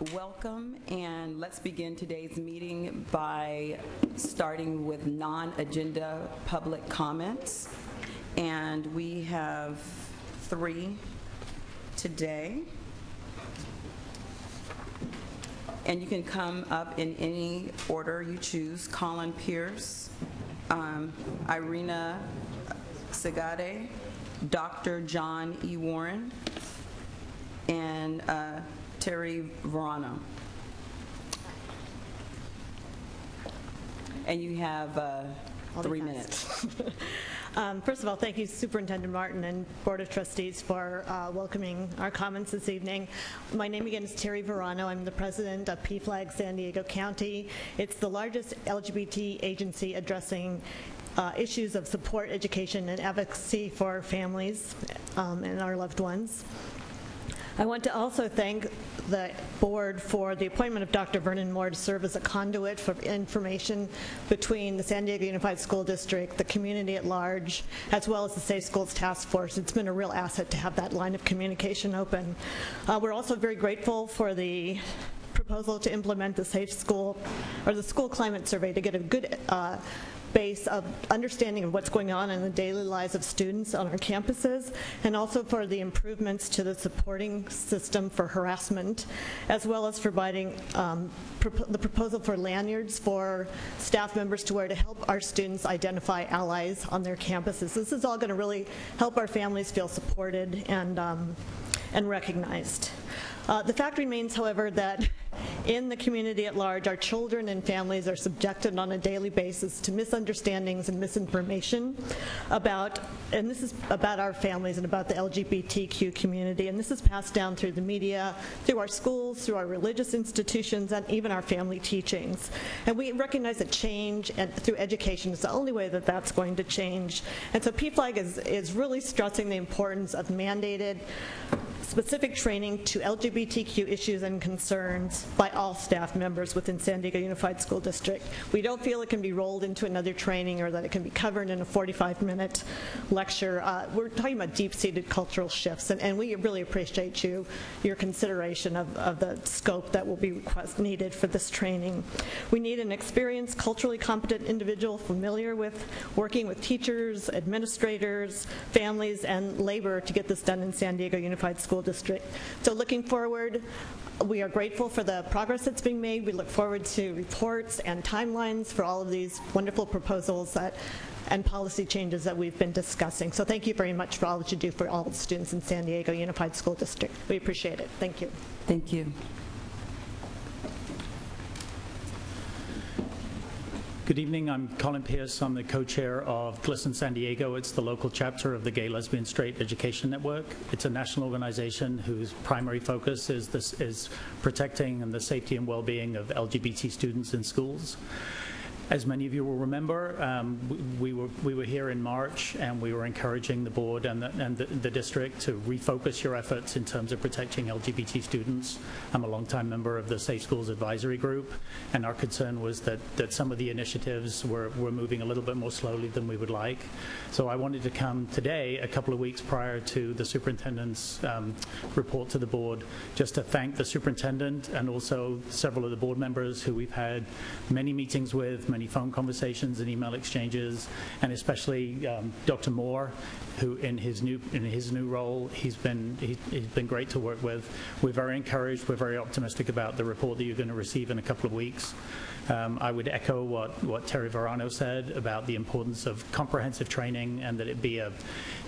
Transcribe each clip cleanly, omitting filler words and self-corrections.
Welcome, and let's begin today's meeting by starting with non-agenda public comments. And we have 3 today. And you can come up in any order you choose. Colin Pierce, Irina Segade, Dr. John E. Warren, and Terry Verano. And you have 3 minutes. First of all, thank you, Superintendent Martin and Board of Trustees, for welcoming our comments this evening. My name again is Terry Verano. I'm the president of PFLAG San Diego County. It's the largest LGBT agency addressing issues of support, education, and advocacy for families and our loved ones. I want to also thank the board for the appointment of Dr. Vernon Moore to serve as a conduit for information between the San Diego Unified School District, the community at large, as well as the Safe Schools Task Force. It's been a real asset to have that line of communication open. We're also very grateful for the proposal to implement the Safe School, or the School Climate Survey, to get a good base of understanding of what's going on in the daily lives of students on our campuses, and also for the improvements to the supporting system for harassment, as well as providing the proposal for lanyards for staff members to wear to help our students identify allies on their campuses. This is all going to really help our families feel supported and recognized. The fact remains, however, that in the community at large, our children and families are subjected on a daily basis to misunderstandings and misinformation about, and this is about our families and about the LGBTQ community, and this is passed down through the media, through our schools, through our religious institutions, and even our family teachings. And we recognize that change and through education is the only way that that's going to change. And so PFLAG is really stressing the importance of mandated specific training to LGBTQ issues and concerns by all staff members within San Diego Unified School District. We don't feel it can be rolled into another training or that it can be covered in a 45-minute lecture. We're talking about deep-seated cultural shifts, and we really appreciate your consideration of the scope that will be needed for this training. We need an experienced, culturally competent individual familiar with working with teachers, administrators, families, and labor to get this done in San Diego Unified School District. So looking forward, we are grateful for the progress that's being made. We look forward to reports and timelines for all of these wonderful proposals and policy changes that we've been discussing. So thank you very much for all that you do for all the students in San Diego Unified School District. We appreciate it. Thank you. Thank you. Good evening, I'm Colin Pierce. I'm the co-chair of GLSEN San Diego. It's the local chapter of the Gay, Lesbian, Straight Education Network. It's a national organization whose primary focus is protecting the safety and well-being of LGBT students in schools. As many of you will remember, we were here in March, and we were encouraging the board and the district to refocus your efforts in terms of protecting LGBT students. I'm a longtime member of the Safe Schools Advisory Group, and our concern was that some of the initiatives were moving a little bit more slowly than we would like. So I wanted to come today, a couple of weeks prior to the superintendent's report to the board, just to thank the superintendent and also several of the board members who we've had many meetings with, many phone conversations and email exchanges, and especially Dr. Moore, who in his new role, he's been great to work with. We're very encouraged. We're very optimistic about the report that you're going to receive in a couple of weeks. I would echo what Terry Verano said about the importance of comprehensive training, and that it be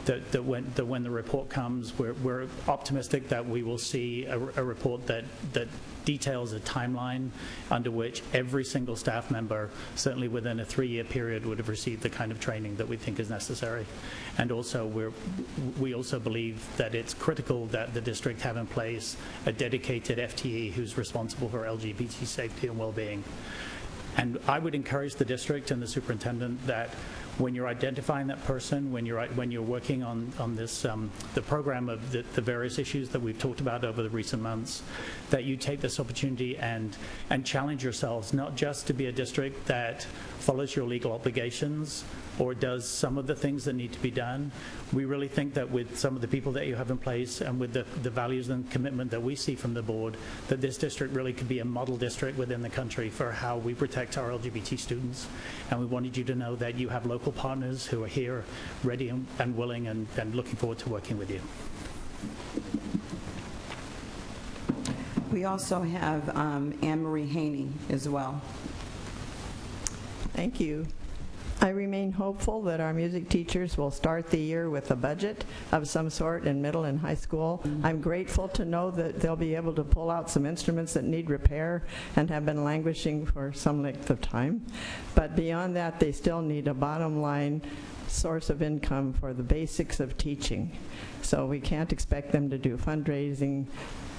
that when the report comes, we're optimistic that we will see a report that details a timeline under which every single staff member, certainly within a 3-year period, would have received the kind of training that we think is necessary. And also, we also believe that it's critical that the district have in place a dedicated FTE who's responsible for LGBT safety and well-being. And I would encourage the district and the superintendent that when you're identifying that person, when you're working on this the program of the various issues that we've talked about over the recent months, that you take this opportunity and challenge yourselves, not just to be a district that follows your legal obligations or does some of the things that need to be done. We really think that with some of the people that you have in place and with the values and commitment that we see from the board, that this district really could be a model district within the country for how we protect our LGBT students. And we wanted you to know that you have local partners who are here ready and willing and looking forward to working with you. We also have Anne Marie Haney as well. Thank you. I remain hopeful that our music teachers will start the year with a budget of some sort in middle and high school. I'm grateful to know that they'll be able to pull out some instruments that need repair and have been languishing for some length of time. But beyond that, they still need a bottom line source of income for the basics of teaching. So we can't expect them to do fundraising.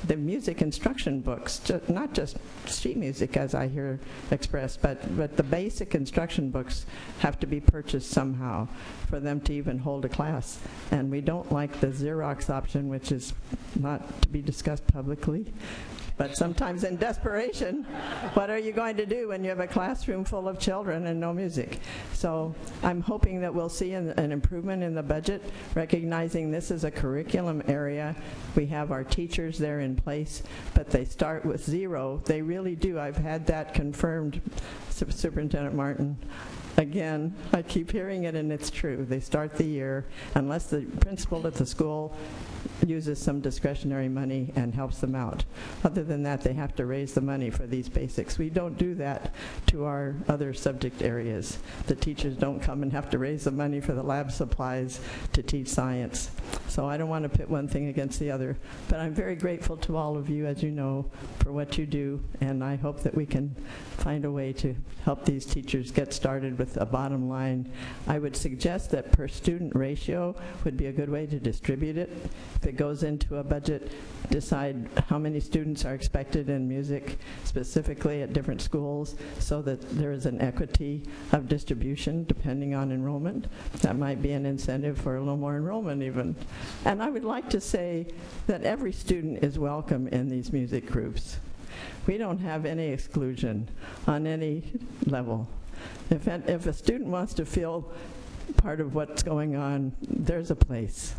The music instruction books, not just sheet music as I hear expressed, but the basic instruction books have to be purchased somehow for them to even hold a class. And we don't like the Xerox option, which is not to be discussed publicly. But sometimes in desperation, what are you going to do when you have a classroom full of children and no music? So I'm hoping that we'll see an improvement in the budget, recognizing this is a curriculum area. We have our teachers there in place, but they start with zero. They really do. I've had that confirmed, Superintendent Martin. Again, I keep hearing it, and it's true. They start the year, unless the principal at the school uses some discretionary money and helps them out. Other than that, they have to raise the money for these basics. We don't do that to our other subject areas. The teachers don't come and have to raise the money for the lab supplies to teach science. So I don't want to pit one thing against the other, but I'm very grateful to all of you, as you know, for what you do, and I hope that we can find a way to help these teachers get started with a bottom line. I would suggest that per student ratio would be a good way to distribute it. If it goes into a budget, decide how many students are expected in music specifically at different schools so that there is an equity of distribution depending on enrollment. That might be an incentive for a little more enrollment even. And I would like to say that every student is welcome in these music groups. We don't have any exclusion on any level. If a student wants to feel part of what's going on, there's a place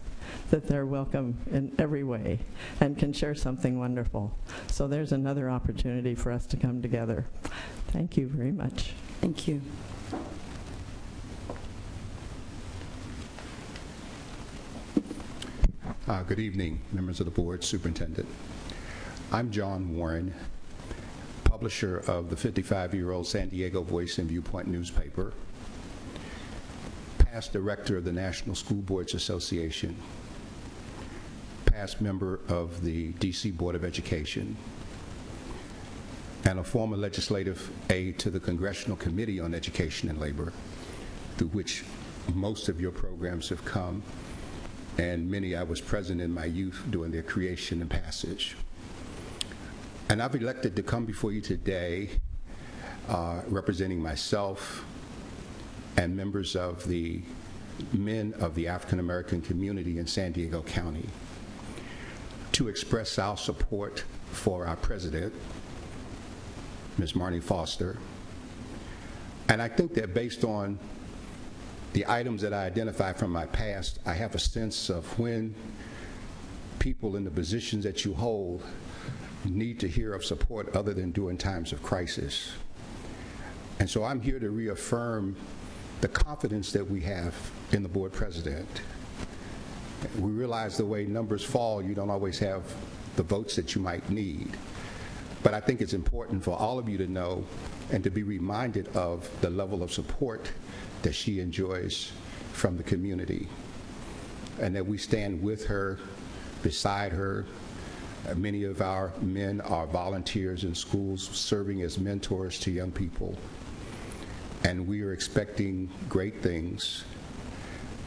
that they're welcome in every way and can share something wonderful. So there's another opportunity for us to come together. Thank you very much. Thank you. Good evening, members of the board, superintendent. I'm John Warren, publisher of the 55-year-old San Diego Voice and Viewpoint newspaper, past director of the National School Boards Association, past member of the DC Board of Education, and a former legislative aide to the Congressional Committee on Education and Labor, through which most of your programs have come, and many I was present in my youth during their creation and passage. And I've elected to come before you today representing myself and members of the men of the African American community in San Diego County to express our support for our president, Ms. Marnie Foster. And I think that based on the items that I identified from my past, I have a sense of when people in the positions that you hold need to hear of support other than during times of crisis. And so I'm here to reaffirm the confidence that we have in the board president. We realize the way numbers fall, you don't always have the votes that you might need. But I think it's important for all of you to know and to be reminded of the level of support that she enjoys from the community, and that we stand with her, beside her. Many of our men are volunteers in schools serving as mentors to young people, and we are expecting great things.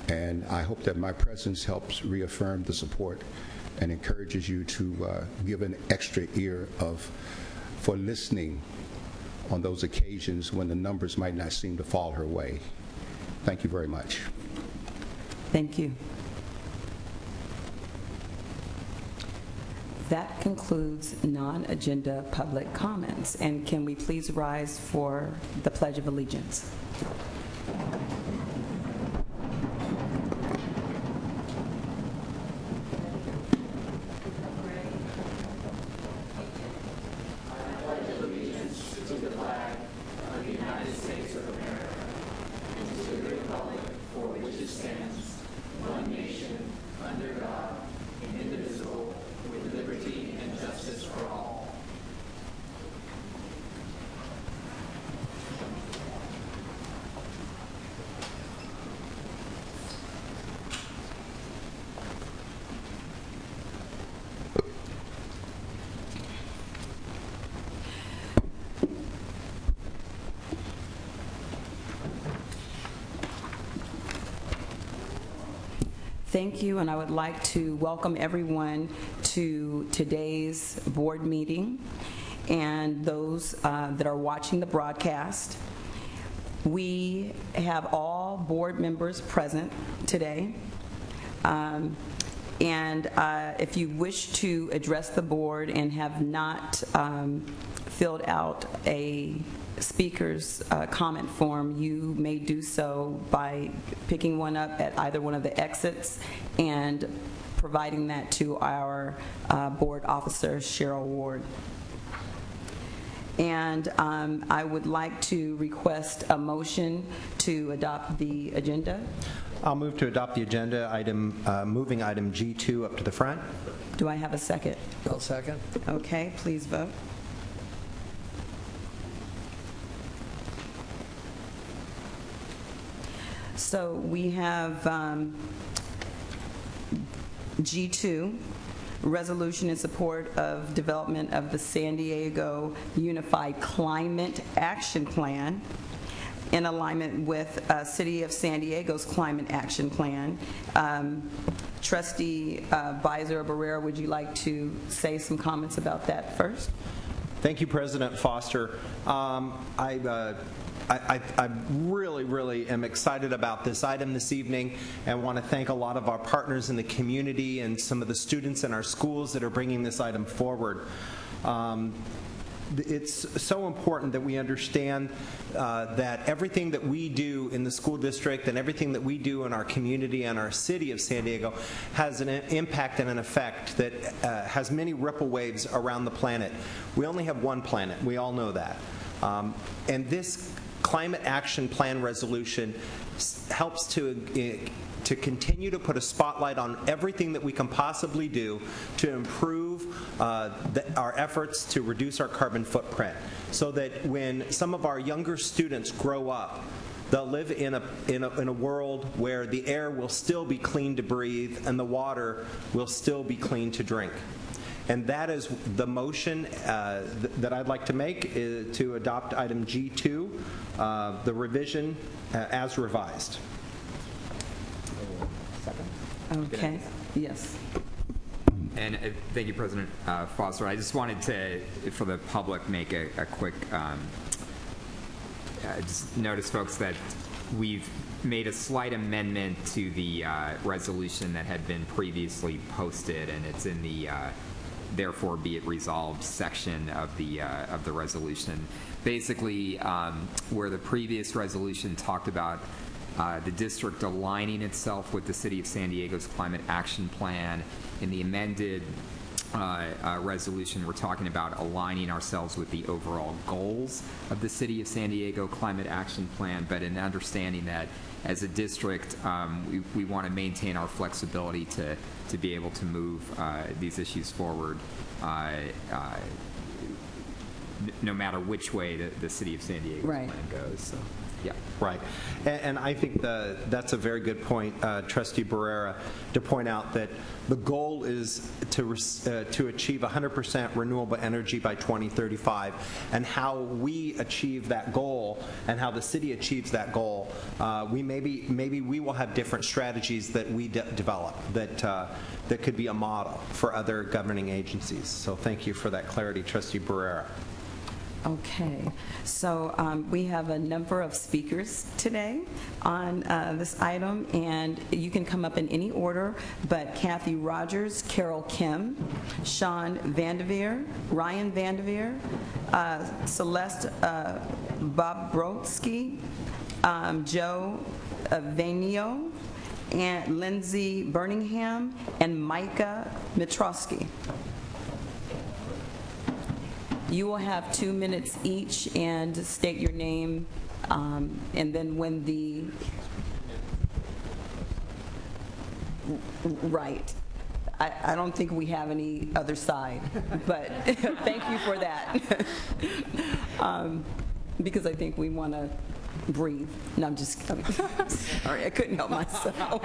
And I hope that my presence helps reaffirm the support and encourages you to give an extra ear for listening on those occasions when the numbers might not seem to fall her way. Thank you very much. Thank you. That concludes non-agenda public comments. And can we please rise for the Pledge of Allegiance? Thank you, and I would like to welcome everyone to today's board meeting and those that are watching the broadcast. We have all board members present today. If you wish to address the board and have not filled out a speaker's comment form, you may do so by picking one up at either one of the exits and providing that to our board officer, Cheryl Ward. And I would like to request a motion to adopt the agenda. I'll move to adopt the agenda item, moving item G2 up to the front. Do I have a second? I'll second. Okay, please vote. So we have G2, resolution in support of development of the San Diego Unified Climate Action Plan in alignment with City of San Diego's Climate Action Plan. Trustee Bizer Barrera, would you like to say some comments about that first? Thank you, President Foster. I really am excited about this item this evening and want to thank a lot of our partners in the community and some of the students in our schools that are bringing this item forward. It's so important that we understand that everything that we do in the school district and everything that we do in our community and our city of San Diego has an impact and an effect that has many ripple waves around the planet. We only have one planet. We all know that. And this Climate Action Plan resolution helps to continue to put a spotlight on everything that we can possibly do to improve our efforts to reduce our carbon footprint, so that when some of our younger students grow up, they'll live in a world where the air will still be clean to breathe and the water will still be clean to drink. And that is the motion that I'd like to make, is to adopt item G2, the revision as revised. Okay, yes. And thank you, President Foster. I just wanted to, for the public, make a quick, just notice, folks, that we've made a slight amendment to the resolution that had been previously posted, and it's in the therefore be it resolved section of the resolution. Basically, where the previous resolution talked about the district aligning itself with the City of San Diego's Climate Action Plan, in the amended resolution, we're talking about aligning ourselves with the overall goals of the City of San Diego Climate Action Plan, but in understanding that as a district, we want to maintain our flexibility to be able to move these issues forward no matter which way the City of San Diego's plan goes. So. Yeah. Right. And I think that's a very good point, Trustee Barrera, to point out that the goal is to achieve 100% renewable energy by 2035, and how we achieve that goal and how the city achieves that goal, maybe we will have different strategies that we develop that could be a model for other governing agencies. So thank you for that clarity, Trustee Barrera. Okay, so we have a number of speakers today on this item, and you can come up in any order, but Kathy Rogers, Carol Kim, Sean Vanderveer, Ryan Vanderveer, Celeste Bobrovsky, Joe Vanio, and Lindsey Birmingham, and Micah Mitrowski. You will have 2 minutes each and state your name, and then when the, right. I don't think we have any other side, but thank you for that. Because I think we want to breathe. No, I'm just kidding. Sorry, I couldn't help myself.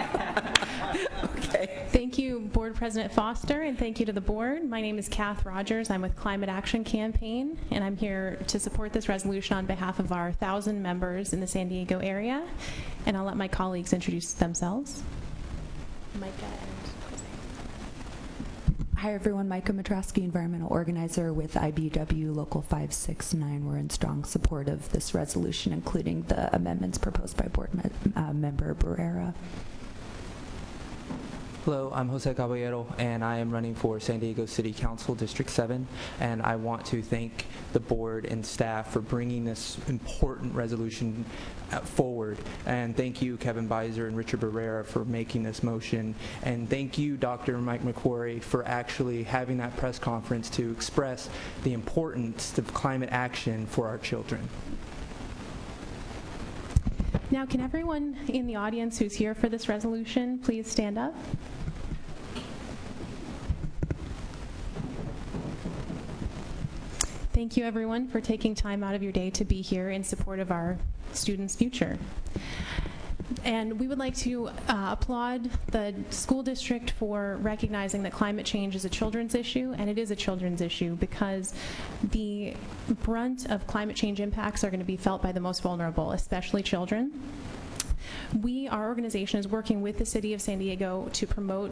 Okay. Thank you, Board President Foster, and thank you to the board. My name is Kath Rogers. I'm with Climate Action Campaign, and I'm here to support this resolution on behalf of our 1,000 members in the San Diego area. And I'll let my colleagues introduce themselves. Micah and Jose. Hi everyone, Micah Mitrowski, environmental organizer with IBW Local 569. We're in strong support of this resolution, including the amendments proposed by Board Member Barrera. Hello, I'm Jose Caballero, and I am running for San Diego City Council District 7, and I want to thank the board and staff for bringing this important resolution forward. And thank you, Kevin Beiser and Richard Barrera, for making this motion. And thank you, Dr. Mike McQuarrie, for actually having that press conference to express the importance of climate action for our children. Now, can everyone in the audience who's here for this resolution please stand up? Thank you, everyone, for taking time out of your day to be here in support of our students' future. And we would like to applaud the school district for recognizing that climate change is a children's issue, and it is a children's issue because the brunt of climate change impacts are going to be felt by the most vulnerable, especially children. Our organization is working with the City of San Diego to promote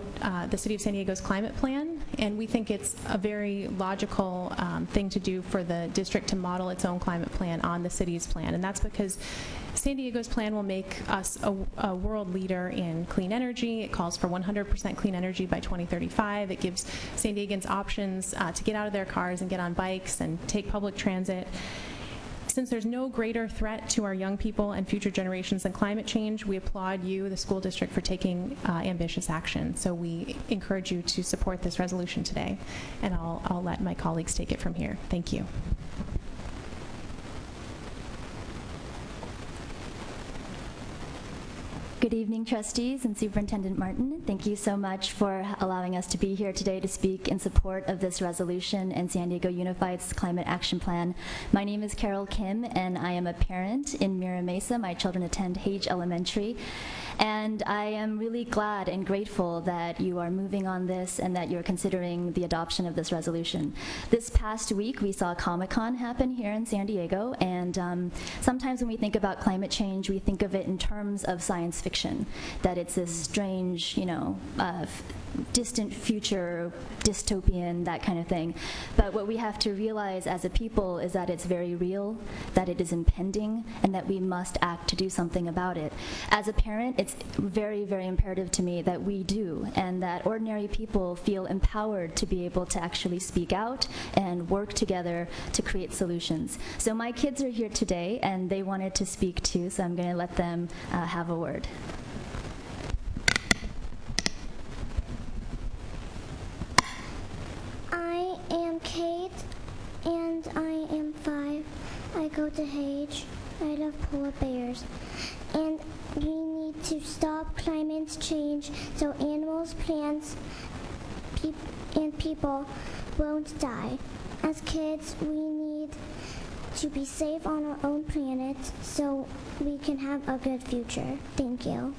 the City of San Diego's climate plan, and we think it's a very logical thing to do for the district to model its own climate plan on the city's plan, and that's because San Diego's plan will make us a world leader in clean energy. It calls for 100% clean energy by 2035. It gives San Diegans options to get out of their cars and get on bikes and take public transit. Since there's no greater threat to our young people and future generations than climate change, we applaud you, the school district, for taking ambitious action. So we encourage you to support this resolution today. And I'll let my colleagues take it from here. Thank you. Good evening, trustees and Superintendent Martin. Thank you so much for allowing us to be here today to speak in support of this resolution and San Diego Unified's Climate Action Plan. My name is Carol Kim, and I am a parent in Mira Mesa. My children attend Hage Elementary. And I am really glad and grateful that you are moving on this and that you're considering the adoption of this resolution. This past week, we saw Comic-Con happen here in San Diego, and sometimes when we think about climate change, we think of it in terms of science fiction, that it's this strange, distant future, dystopian, that kind of thing. But what we have to realize as a people is that it's very real, that it is impending, and that we must act to do something about it. As a parent, it's very, very imperative to me that we do, and that ordinary people feel empowered to be able to actually speak out and work together to create solutions. So my kids are here today, and they wanted to speak too, so I'm going to let them have a word. I am Kate, and I am 5. I go to Hage. I love polar bears. And we need to stop climate change so animals, plants, and people won't die. As kids, we need to be safe on our own planet so we can have a good future. Thank you.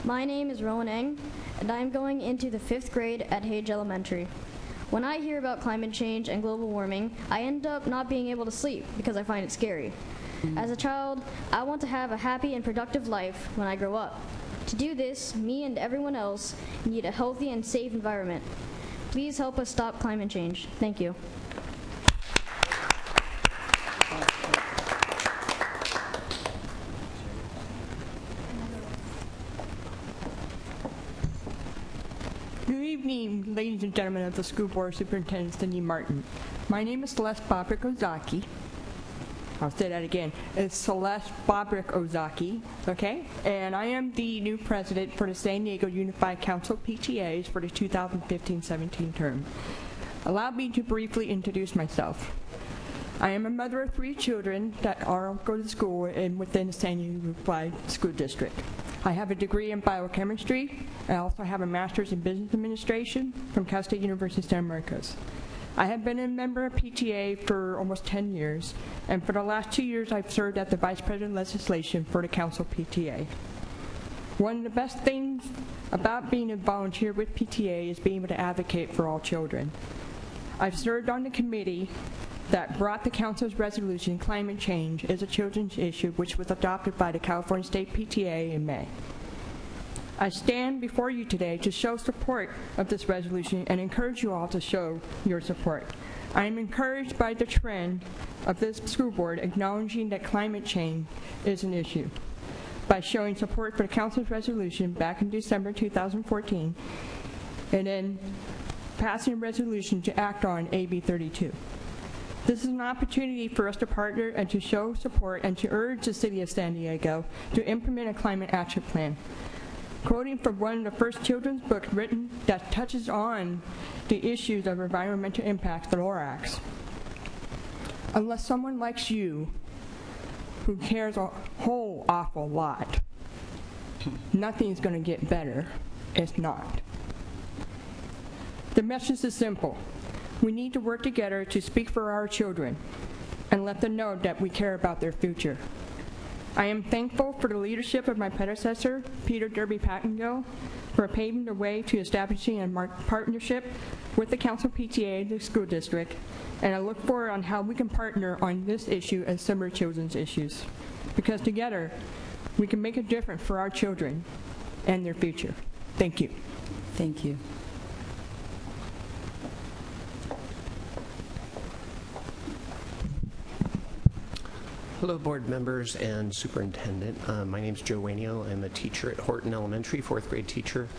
My name is Rowan Eng, and I'm going into the 5th grade at Hage Elementary. When I hear about climate change and global warming, I end up not being able to sleep because I find it scary. As a child, I want to have a happy and productive life when I grow up. To do this, me and everyone else need a healthy and safe environment. Please help us stop climate change. Thank you. Good evening, ladies and gentlemen of the School Board Superintendent Lindsey Martin. My name is Celeste Bobrick Ozaki. I'll say that again. It's Celeste Bobrick Ozaki, okay? And I am the new president for the San Diego Unified Council PTAs for the 2015-17 term. Allow me to briefly introduce myself. I am a mother of 3 children that all go to school within the San Diego Unified School District. I have a degree in biochemistry. I also have a master's in business administration from Cal State University San Marcos. I have been a member of PTA for almost 10 years, and for the last 2 years I've served as the Vice President of Legislation for the Council PTA. One of the best things about being a volunteer with PTA is being able to advocate for all children. I've served on the committee that brought the Council's resolution, Climate Change is a Children's Issue, which was adopted by the California State PTA in May. I stand before you today to show support of this resolution and encourage you all to show your support. I am encouraged by the trend of this school board acknowledging that climate change is an issue by showing support for the Council's resolution back in December 2014 and then passing a resolution to act on AB 32. This is an opportunity for us to partner and to show support and to urge the City of San Diego to implement a climate action plan. Quoting from one of the first children's books written that touches on the issues of environmental impacts, the Lorax. Unless someone likes you, who cares a whole awful lot, nothing's going to get better. It's not. The message is simple. We need to work together to speak for our children and let them know that we care about their future. I am thankful for the leadership of my predecessor, Peter Derby Pattengill, for paving the way to establishing a partnership with the Council PTA, the school district, and I look forward on how we can partner on this issue and similar children's issues. Because together, we can make a difference for our children and their future. Thank you. Thank you. Hello, board members and superintendent. My name is Joe Wainio. I'm a teacher at Horton Elementary, 4th grade teacher,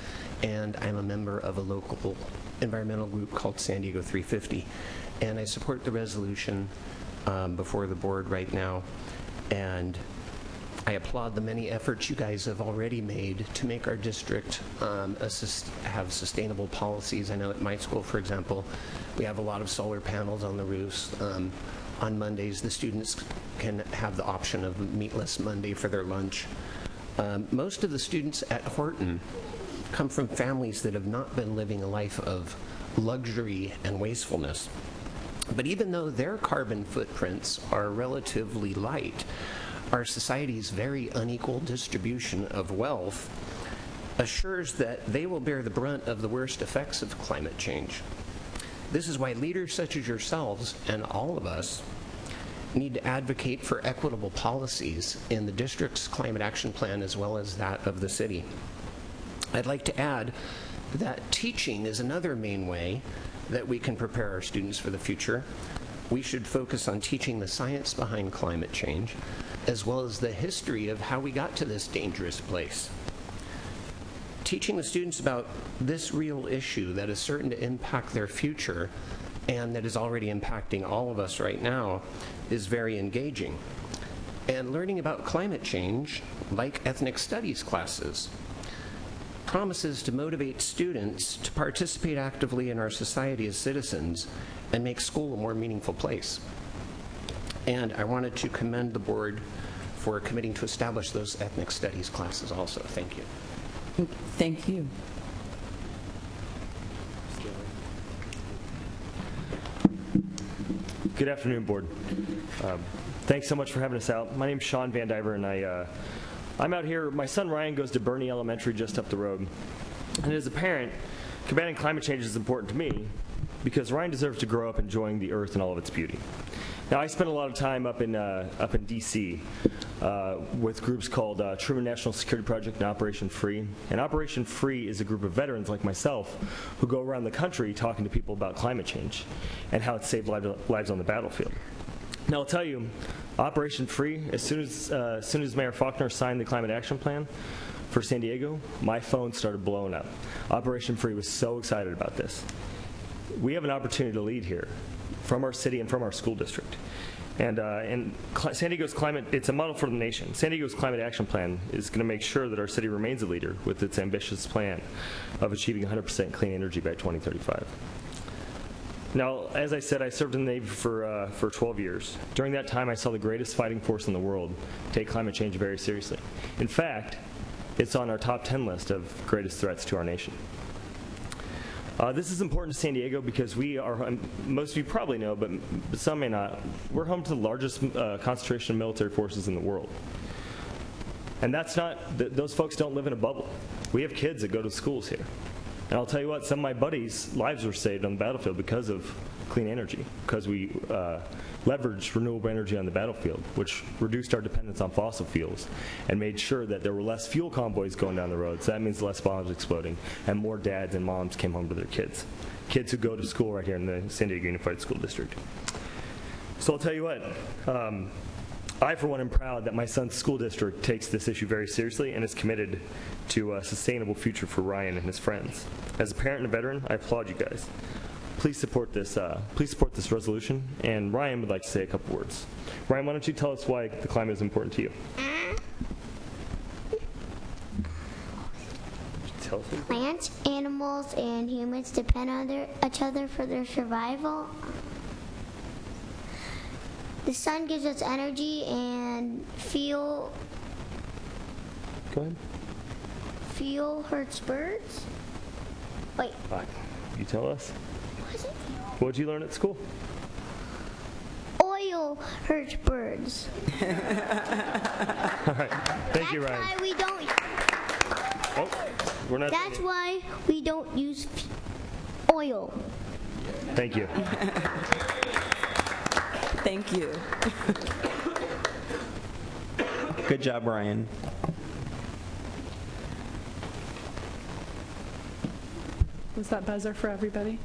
and I'm a member of a local environmental group called San Diego 350. And I support the resolution before the board right now. And I applaud the many efforts you guys have already made to make our district have sustainable policies. I know at my school, for example, we have a lot of solar panels on the roofs. On Mondays, the students can have the option of meatless Monday for their lunch. Most of the students at Horton come from families that have not been living a life of luxury and wastefulness. But even though their carbon footprints are relatively light, our society's very unequal distribution of wealth assures that they will bear the brunt of the worst effects of climate change. This is why leaders such as yourselves and all of us need to advocate for equitable policies in the district's climate action plan as well as that of the city. I'd like to add that teaching is another main way that we can prepare our students for the future. We should focus on teaching the science behind climate change as well as the history of how we got to this dangerous place. Teaching the students about this real issue that is certain to impact their future and that is already impacting all of us right now is very engaging. And learning about climate change, like ethnic studies classes, promises to motivate students to participate actively in our society as citizens and make school a more meaningful place. And I wanted to commend the board for committing to establish those ethnic studies classes also. Thank you. Thank you. Good afternoon, board. Thanks so much for having us out. My name's Sean Van Diver, and I'm out here. My son Ryan goes to Bernie Elementary just up the road. And as a parent, combating climate change is important to me because Ryan deserves to grow up enjoying the earth and all of its beauty. Now, I spent a lot of time up in D.C., with groups called Truman National Security Project and Operation Free. And Operation Free is a group of veterans like myself who go around the country talking to people about climate change and how it saved lives on the battlefield. Now, I'll tell you, Operation Free, as soon as Mayor Faulkner signed the Climate Action Plan for San Diego, my phone started blowing up. Operation Free was so excited about this. We have an opportunity to lead here from our city and from our school district. And San Diego's climate, it's a model for the nation. San Diego's Climate Action Plan is going to make sure that our city remains a leader with its ambitious plan of achieving 100% clean energy by 2035. Now, as I said, I served in the Navy for 12 years. During that time, I saw the greatest fighting force in the world take climate change very seriously. In fact, it's on our top 10 list of greatest threats to our nation. This is important to San Diego because we are, most of you probably know, but some may not, we're home to the largest concentration of military forces in the world. And that's not, those folks don't live in a bubble. We have kids that go to schools here. And I'll tell you what, some of my buddies' lives were saved on the battlefield because of clean energy, because we leveraged renewable energy on the battlefield, which reduced our dependence on fossil fuels and made sure that there were less fuel convoys going down the road. So that means less bombs exploding, and more dads and moms came home to their kids who go to school right here in the San Diego Unified School District. So I'll tell you what, I, for one, am proud that my son's school district takes this issue very seriously and is committed to a sustainable future for Ryan and his friends. As a parent and a veteran, I applaud you guys. Please support this resolution, and Ryan would like to say a couple words. Ryan, why don't you tell us why the climate is important to you? Plants, animals, and humans depend on each other for their survival. The sun gives us energy and fuel. Go ahead. Fuel hurts birds. Wait. You tell us. What did you learn at school? Oil hurts birds. All right. Thank you, Ryan. That's why we don't. Oh, we're not. That's why we don't use oil. Thank you. Thank you. Good job, Ryan. Was that buzzer for everybody?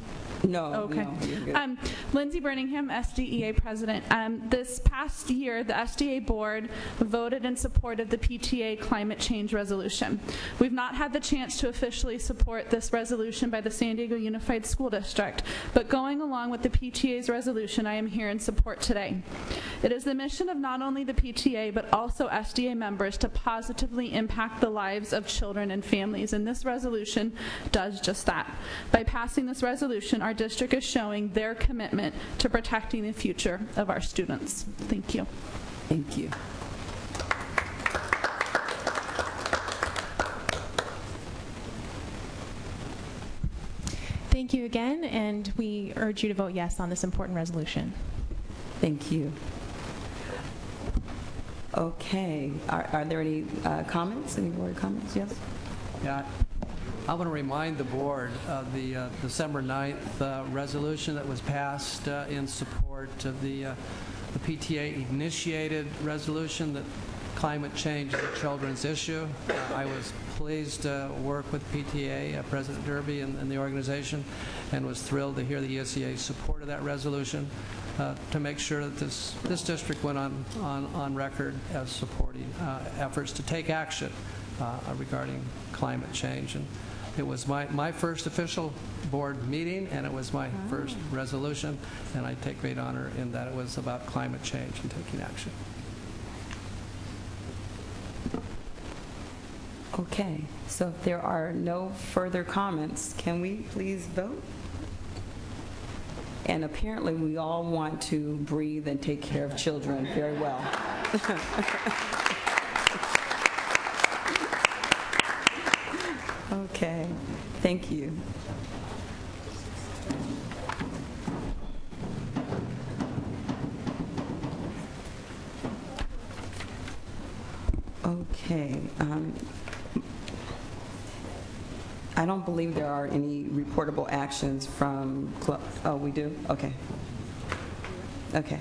No. Okay. No, you're good. Lindsey Burningham, SDEA President. This past year, the SDA Board voted in support of the PTA climate change resolution. We've not had the chance to officially support this resolution by the San Diego Unified School District, but going along with the PTA's resolution, I am here in support today. It is the mission of not only the PTA, but also SDA members to positively impact the lives of children and families, and this resolution does just that. By passing this resolution, our district is showing their commitment to protecting the future of our students. Thank you. Thank you. Thank you again, and we urge you to vote yes on this important resolution. Thank you. Okay. Are there any comments? Any board comments? Yes? Yeah. I want to remind the board of the December 9th resolution that was passed in support of the PTA-initiated resolution that climate change is a children's issue. I was pleased to work with PTA President Derby and the organization, and was thrilled to hear the ESEA's support of that resolution to make sure that this district went on record as supporting efforts to take action regarding climate change. And it was my first official board meeting, and it was my first resolution, and I take great honor in that it was about climate change and taking action. Okay. So if there are no further comments, can we please vote? And apparently we all want to breathe and take care of children very well. Okay, thank you. Okay. I don't believe there are any reportable actions from club. Oh, we do? Okay. Okay.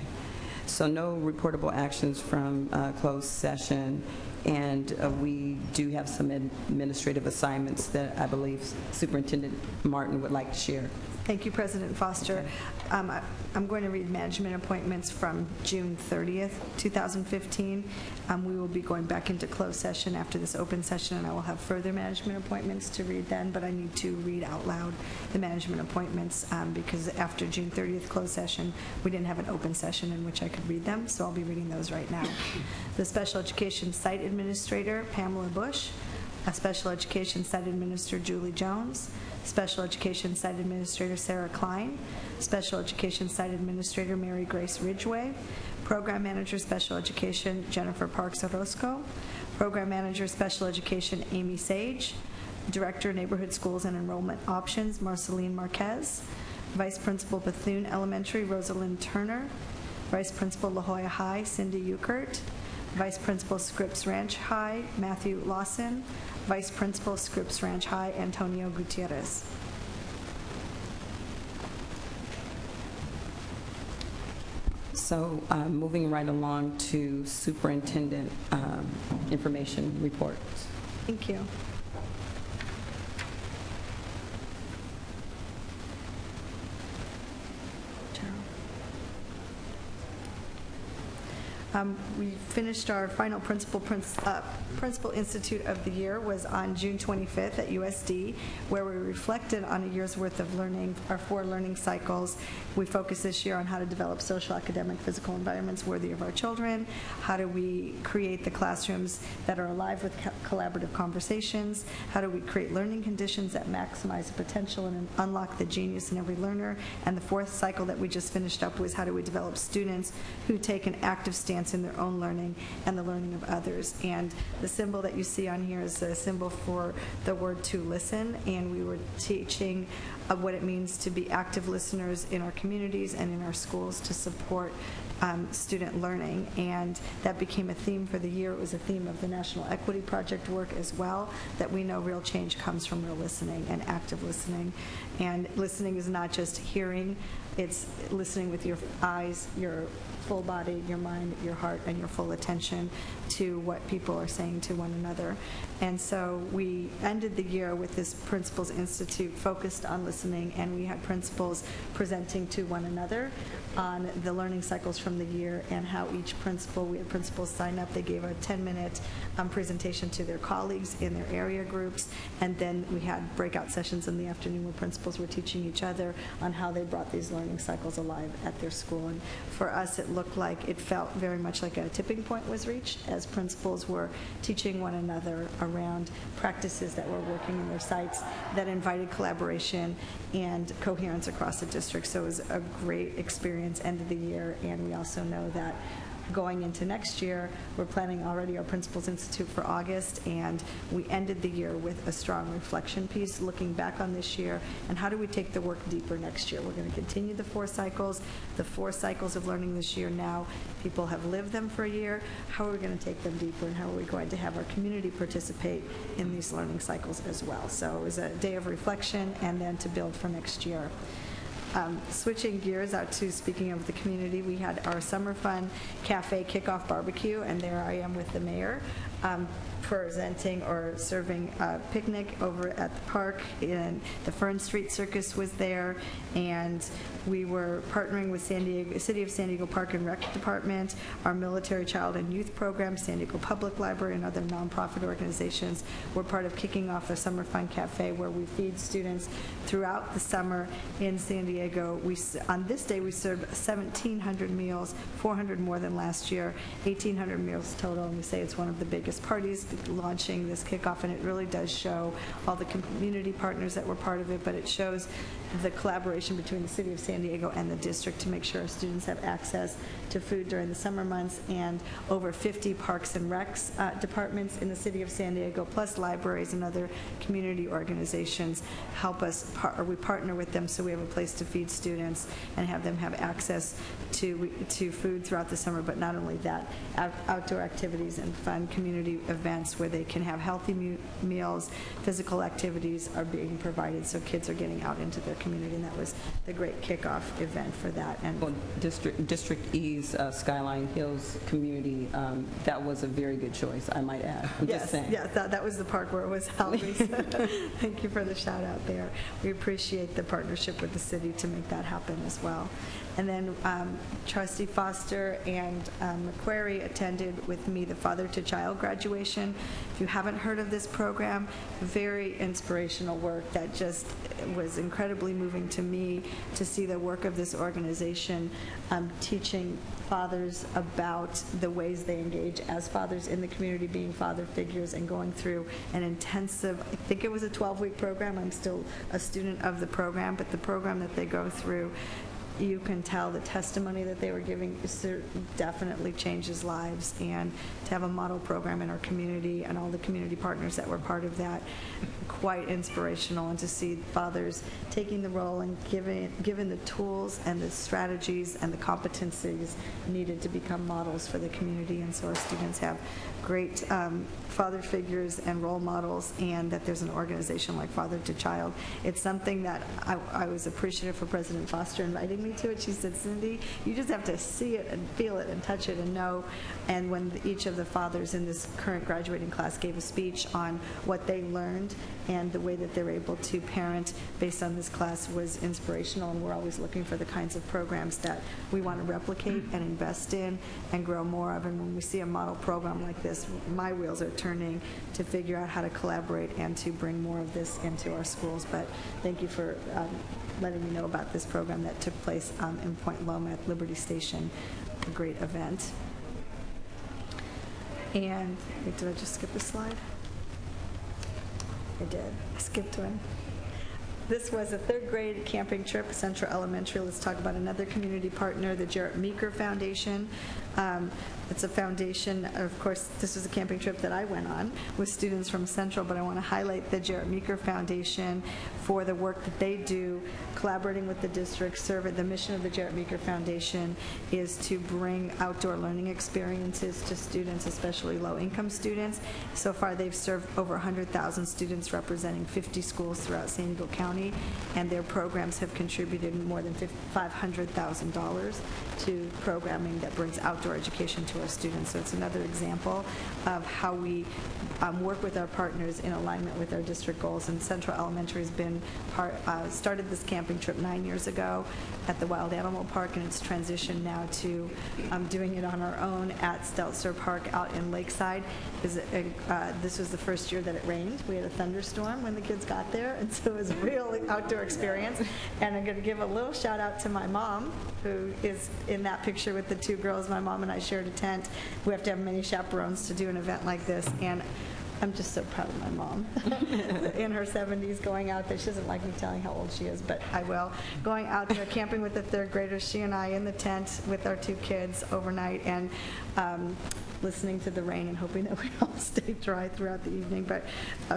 So no reportable actions from closed session, and we do have some administrative assignments that I believe Superintendent Martin would like to share. Thank you, President Foster. I'm going to read management appointments from June 30th, 2015. We will be going back into closed session after this open session, and I will have further management appointments to read then, but I need to read out loud the management appointments because after June 30th closed session, we didn't have an open session in which I could read them, so I'll be reading those right now. The Special Education Site Administrator, Pamela Bush. A Special Education Site Administrator, Julie Jones. Special Education Site Administrator, Sarah Klein. Special Education Site Administrator, Mary Grace Ridgway. Program Manager, Special Education, Jennifer Parks Orozco. Program Manager, Special Education, Amy Sage. Director, Neighborhood Schools and Enrollment Options, Marceline Marquez. Vice Principal, Bethune Elementary, Rosalind Turner. Vice Principal, La Jolla High, Cindy Euchert. Vice Principal, Scripps Ranch High, Matthew Lawson. Vice Principal, Scripps Ranch High, Antonio Gutierrez. So moving right along to Superintendent information reports. Thank you. We finished our final Principal Institute of the Year was on June 25th at USD, where we reflected on a year's worth of learning, our 4 learning cycles. We focused this year on how to develop social, academic, physical environments worthy of our children. How do we create the classrooms that are alive with collaborative conversations? How do we create learning conditions that maximize the potential and unlock the genius in every learner? And the 4th cycle that we just finished up was how do we develop students who take an active stance in their own learning and the learning of others. And the symbol that you see on here is a symbol for the word to listen, and we were teaching what it means to be active listeners in our communities and in our schools to support student learning, and that became a theme for the year. It was a theme of the National Equity Project work as well, that we know real change comes from real listening and active listening. And listening is not just hearing, it's listening with your eyes, your full body, your mind, your heart, and your full attention to what people are saying to one another. And so we ended the year with this Principals Institute focused on listening, and we had principals presenting to one another on the learning cycles from the year and how each principal, we had principals sign up, they gave a 10-minute presentation to their colleagues in their area groups, and then we had breakout sessions in the afternoon where principals were teaching each other on how they brought these learning cycles alive at their school. And for us, it looked like, it felt very much like a tipping point was reached as principals were teaching one another around practices that were working in their sites that invited collaboration and coherence across the district. So it was a great experience, end of the year, and we also know that going into next year, we're planning already our Principals Institute for August, and we ended the year with a strong reflection piece, looking back on this year, and how do we take the work deeper next year? We're going to continue the 4 cycles. The 4 cycles of learning this year now, people have lived them for a year. How are we going to take them deeper, and how are we going to have our community participate in these learning cycles as well? So it was a day of reflection and then to build for next year. Switching gears out to, speaking of the community, we had our Summer Fun Cafe Kickoff Barbecue, and there I am with the mayor presenting or serving a picnic over at the park, and the Fern Street Circus was there, and we were partnering with City of San Diego Park and Rec Department, our Military Child and Youth Program, San Diego Public Library, and other nonprofit organizations were part of kicking off the Summer Fun Cafe, where we feed students throughout the summer in San Diego. On this day, we served 1,700 meals, 400 more than last year, 1,800 meals total, and we say it's one of the biggest parties launching this kickoff, and it really does show all the community partners that were part of it, but it shows the collaboration between the City of San Diego and the district to make sure our students have access to food during the summer months, and over 50 parks and recs departments in the City of San Diego, plus libraries and other community organizations help us, or we partner with them so we have a place to feed students and have them have access to food throughout the summer, but not only that, outdoor activities and fun community events where they can have healthy meals, physical activities are being provided, so kids are getting out into their community, and that was the great kickoff event for that. And well, District E's Skyline Hills community, that was a very good choice, I might add. Yes, that was the park where it was held. Thank you for the shout out there. We appreciate the partnership with the city to make that happen as well. And then Trustee Foster and McQuarrie attended with me the Father to Child graduation. If you haven't heard of this program, very inspirational work that just was incredibly moving to me to see the work of this organization teaching fathers about the ways they engage as fathers in the community, being father figures, and going through an intensive, I think it was a 12-week program. I'm still a student of the program, but the program that they go through, you can tell the testimony that they were giving definitely changes lives, and to have a model program in our community and all the community partners that were part of that, quite inspirational, and to see fathers taking the role and given the tools and the strategies and the competencies needed to become models for the community. And so our students have great father figures and role models, and that there's an organization like Father to Child. It's something that I was appreciative for President Foster inviting me to it. She said, Cindy, you just have to see it and feel it and touch it and know. And when each of the fathers in this current graduating class gave a speech on what they learned and the way that they're able to parent based on this class was inspirational, and we're always looking for the kinds of programs that we want to replicate and invest in and grow more of. And when we see a model program like this, my wheels are turning to figure out how to collaborate and to bring more of this into our schools. But thank you for letting me know about this program that took place in Point Loma at Liberty Station, a great event. And wait, did I just skip a slide? I did. I skipped one. This was a third grade camping trip, Central Elementary. Let's talk about another community partner, the Jarrett Meeker Foundation. It's a foundation, of course, this was a camping trip that I went on with students from Central, but I want to highlight the Jarrett Meeker Foundation for the work that they do, collaborating with the district. The mission of the Jarrett Meeker Foundation is to bring outdoor learning experiences to students, especially low-income students. So far, they've served over 100,000 students representing 50 schools throughout San Diego County, and their programs have contributed more than $500,000 to programming that brings outdoor education to our students. So it's another example of how we work with our partners in alignment with our district goals. And Central Elementary has been started this camping trip 9 years ago at the Wild Animal Park, and it's transitioned now to doing it on our own at Stelzer Park out in Lakeside. This was the first year that it rained. We had a thunderstorm when the kids got there, and so it was a real outdoor experience. And I'm going to give a little shout out to my mom, who is in that picture with the two girls. My mom and I shared a tent. We have to have many chaperones to do an event like this, and I'm just so proud of my mom in her 70s going out there. She doesn't like me telling how old she is, but I will. Going out there camping with the third graders, she and I in the tent with our two kids overnight, and listening to the rain and hoping that we all stay dry throughout the evening. But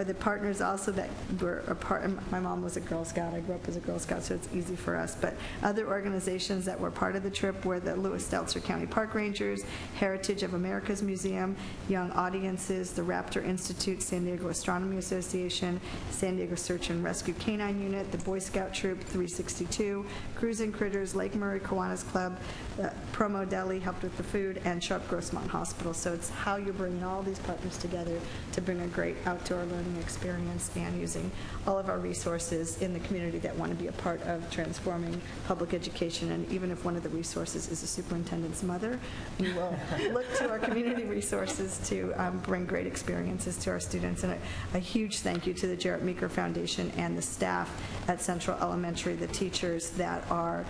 the partners also that were a part, my mom was a Girl Scout. I grew up as a Girl Scout, so it's easy for us. But other organizations that were part of the trip were the Lewis-Stelzer County Park Rangers, Heritage of America's Museum, Young Audiences, the Raptor Institute, San Diego Astronomy Association, San Diego Search and Rescue Canine Unit, the Boy Scout Troop 362, Cruising Critters, Lake Murray Kiwanis Club, Promo Deli helped with the food, and Sharp Grossmont Hospital. So it's how you're bringing all these partners together to bring a great outdoor learning experience, and using all of our resources in the community that want to be a part of transforming public education. And even if one of the resources is a superintendent's mother, we will look to our community resources to bring great experiences to our students. And a huge thank you to the Jarrett Meeker Foundation and the staff at Central Elementary, the teachers that are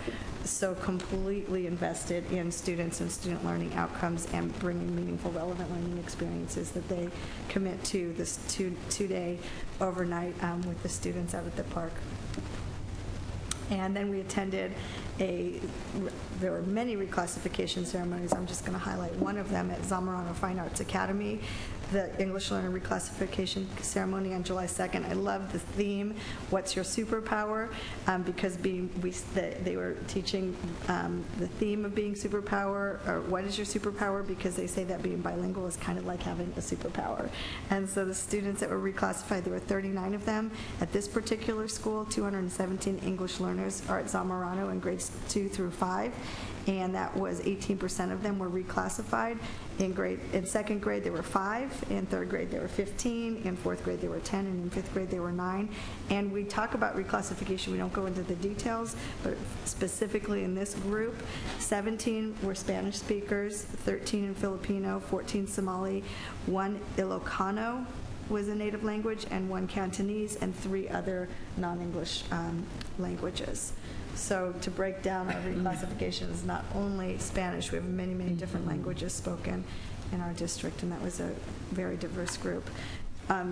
so completely invested in students and student learning outcomes and bringing meaningful, relevant learning experiences that they commit to this two-day overnight with the students out at the park. And then we attended there were many reclassification ceremonies. I'm just going to highlight one of them at Zamorano Fine Arts Academy. the English learner reclassification ceremony on July 2nd. I love the theme, What's Your Superpower? Because they were teaching the theme of being superpower, or what is your superpower, because they say that being bilingual is kind of like having a superpower. And so the students that were reclassified, there were 39 of them. At this particular school, 217 English learners are at Zamorano in grades 2 through 5, and that was 18% of them were reclassified. In second grade, there were 5. In third grade, there were 15. In fourth grade, there were 10. And in fifth grade, there were 9. And we talk about reclassification. We don't go into the details, but specifically in this group, 17 were Spanish speakers, 13 in Filipino, 14 Somali, 1 Ilocano was a native language, and 1 Cantonese, and 3 other non-English languages. So to break down our reclassification is not only Spanish, we have many, many different languages spoken in our district, and that was a very diverse group.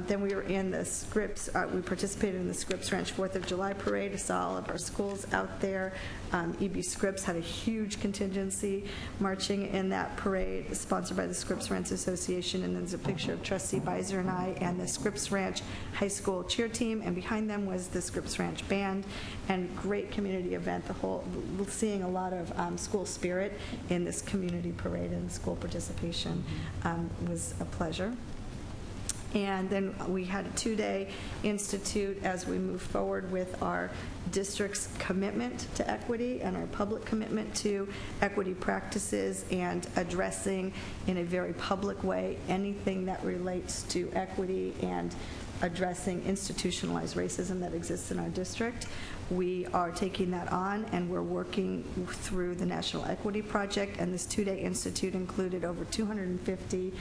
Then we were in the Scripps, we participated in the Scripps Ranch 4th of July parade. I saw all of our schools out there. EB Scripps had a huge contingency marching in that parade, sponsored by the Scripps Ranch Association, and there's a picture of Trustee Beiser and I and the Scripps Ranch High School cheer team, and behind them was the Scripps Ranch Band, and great community event. Seeing a lot of school spirit in this community parade and school participation was a pleasure. And then we had a 2-day institute as we move forward with our district's commitment to equity and our public commitment to equity practices, and addressing in a very public way anything that relates to equity and addressing institutionalized racism that exists in our district. We are taking that on, and we're working through the National Equity Project, and this 2-day institute included over 250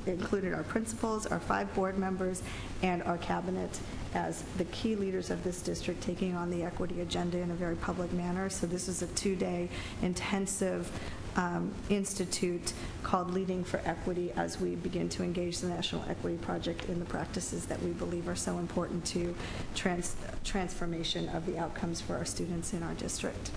included our principals, our 5 board members, and our cabinet as the key leaders of this district taking on the equity agenda in a very public manner. So this is a 2-day intensive institute called Leading for Equity as we begin to engage the National Equity Project in the practices that we believe are so important to transformation of the outcomes for our students in our district.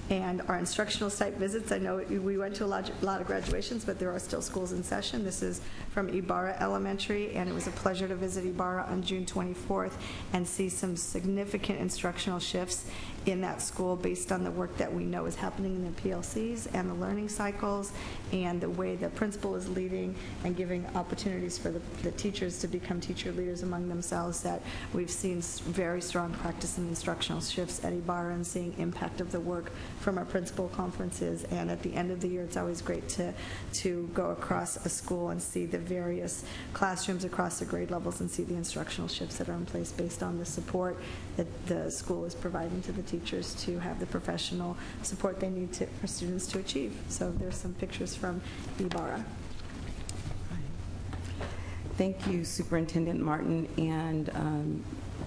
And our instructional site visits, I know we went to a lot of graduations, but there are still schools in session. This is from Ibarra Elementary, and it was a pleasure to visit Ibarra on June 24th and see some significant instructional shifts in that school based on the work that we know is happening in the PLCs and the learning cycles, and the way the principal is leading and giving opportunities for the teachers to become teacher leaders among themselves. That we've seen very strong practice in instructional shifts at Ibarra, and seeing impact of the work from our principal conferences. And at the end of the year, it's always great to go across a school and see the various classrooms across the grade levels and see the instructional shifts that are in place based on the support that the school is providing to the teachers to have the professional support they need for students to achieve. So there's some pictures from Ibarra. Thank you, Superintendent Martin. And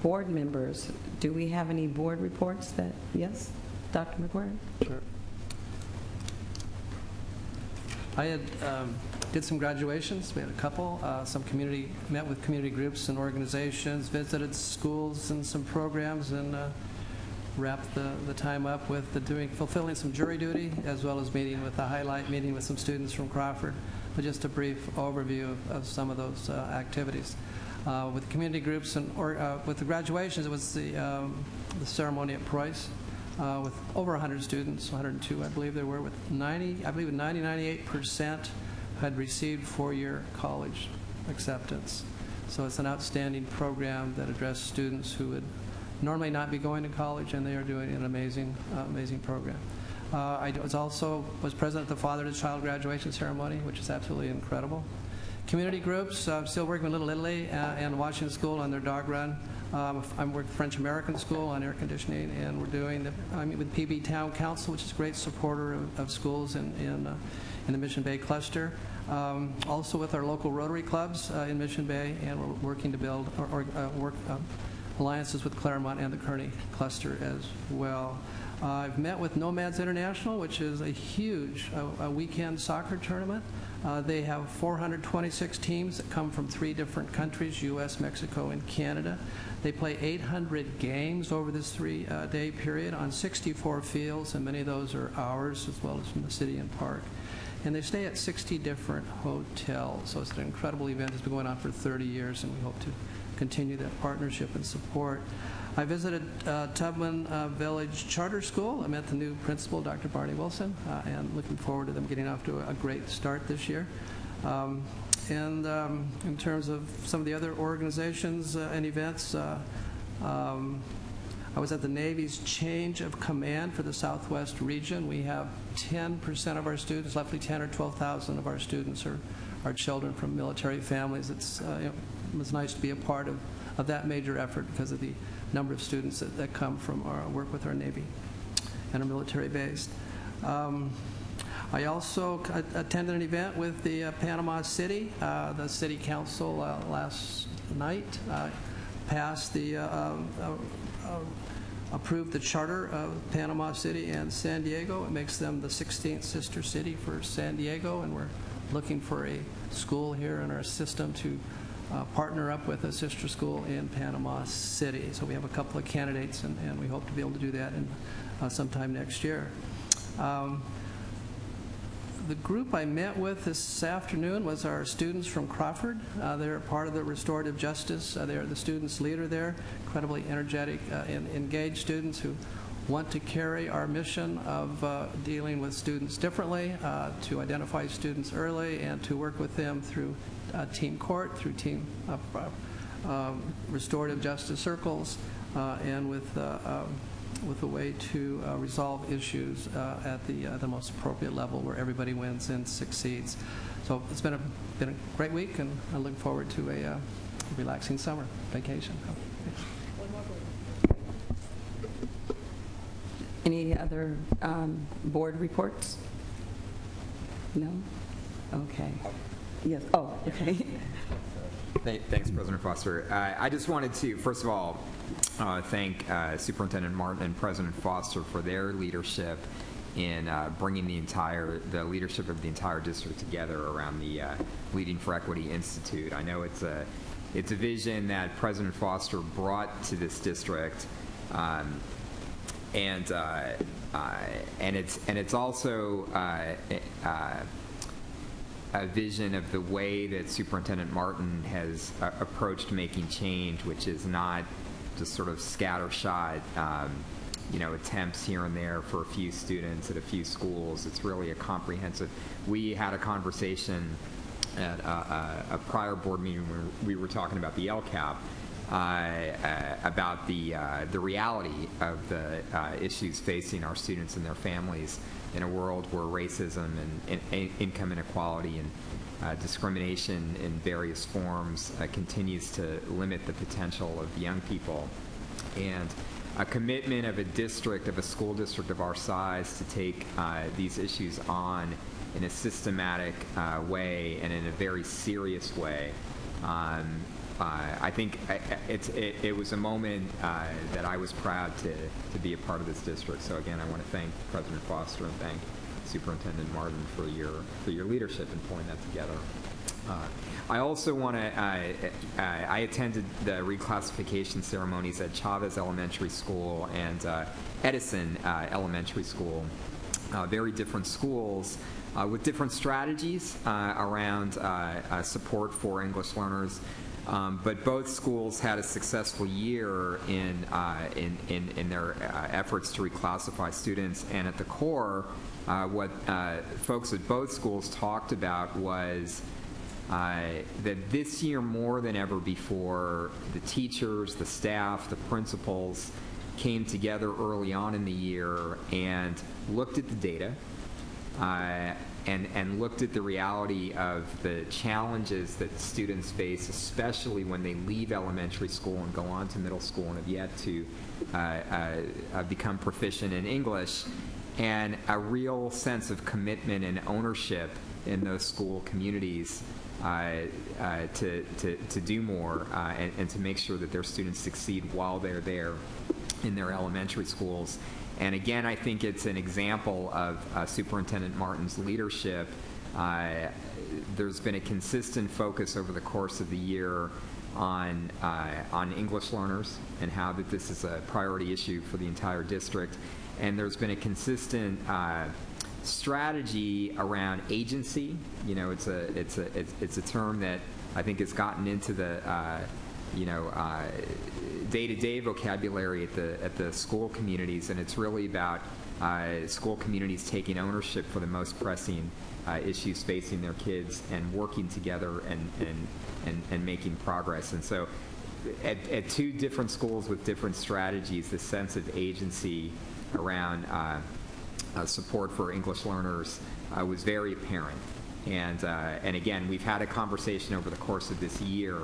board members, do we have any board reports that, yes? Dr. McGuire? Sure. I had did some graduations. We had a couple. Met with community groups and organizations, visited schools and some programs, and wrapped the time up with fulfilling some jury duty, as well as meeting with some students from Crawford. But just a brief overview of some of those activities. With community groups and with the graduations, it was the ceremony at Price. With over 100 students, 102 I believe there were, with 98% had received 4-year college acceptance. So it's an outstanding program that addressed students who would normally not be going to college, and they are doing an amazing program. I was present at the father-to-child graduation ceremony, which is absolutely incredible. Community groups, still working with Little Italy and Washington School on their dog run. I'm working with French American School on air conditioning, and we're doing with PB Town Council, which is a great supporter of schools in the Mission Bay cluster. Also with our local Rotary clubs in Mission Bay, and we're working to build alliances with Claremont and the Kearney cluster as well. I've met with Nomads International, which is a huge weekend soccer tournament. They have 426 teams that come from 3 different countries, U.S., Mexico, and Canada. They play 800 games over this 3-day period on 64 fields, and many of those are ours, as well as from the city and park. and they stay at 60 different hotels. So it's an incredible event. It's been going on for 30 years, and we hope to continue that partnership and support. I visited Tubman Village Charter School. I met the new principal, Dr. Barney Wilson, and looking forward to them getting off to a great start this year. And in terms of some of the other organizations and events, I was at the Navy's change of command for the Southwest region. We have 10% of our students, roughly 10 or 12,000 of our students are children from military families. It's it was nice to be a part of that major effort because of the number of students that come from our work with our Navy and our military base. I also attended an event with the Panama City. The City Council last night passed the approved the charter of Panama City and San Diego. It makes them the 16th sister city for San Diego, and we're looking for a school here in our system to partner up with a sister school in Panama City. So we have a couple of candidates, and we hope to be able to do that in sometime next year. The group I met with this afternoon was our students from Crawford. They're part of the restorative justice. They're the students' leader there, incredibly energetic and engaged students who want to carry our mission of dealing with students differently, to identify students early, and to work with them through team court, through team restorative justice circles, and with a way to resolve issues at the most appropriate level where everybody wins and succeeds. So it's been a great week, and I look forward to a relaxing summer vacation. Any other board reports? No? Okay. Yes. Oh, okay. Thanks, President Foster. I just wanted to, first of all, thank Superintendent Martin and President Foster for their leadership in bringing the leadership of the entire district together around the Leading for Equity Institute. I know it's a vision that President Foster brought to this district, and it's also a vision of the way that Superintendent Martin has approached making change, which is not just sort of scattershot, attempts here and there for a few students at a few schools. It's really a comprehensive. We had a conversation at a prior board meeting where we were talking about the LCAP, about the reality of the issues facing our students and their families in a world where racism and income inequality and discrimination in various forms continues to limit the potential of young people. And a commitment of a school district of our size to take these issues on in a systematic way and in a very serious way. I think it was a moment that I was proud to be a part of this district. So again, I want to thank President Foster and thank Superintendent Martin for your leadership in pulling that together. I also want to, I attended the reclassification ceremonies at Chavez Elementary School and Edison Elementary School. Very different schools with different strategies around support for English learners. But both schools had a successful year in their efforts to reclassify students, and at the core, what folks at both schools talked about was that this year more than ever before, the teachers, the staff, the principals came together early on in the year and looked at the data and looked at the reality of the challenges that students face, especially when they leave elementary school and go on to middle school and have yet to become proficient in English, and a real sense of commitment and ownership in those school communities to do more and to make sure that their students succeed while they're there in their elementary schools. And again, I think it's an example of Superintendent Martin's leadership. There's been a consistent focus over the course of the year on English learners and how that this is a priority issue for the entire district. And there's been a consistent strategy around agency. You know, it's a term that I think has gotten into the day-to-day vocabulary at the school communities, and it's really about school communities taking ownership for the most pressing issues facing their kids and working together and making progress. And so at two different schools with different strategies, the sense of agency around support for English learners was very apparent. And again, we've had a conversation over the course of this year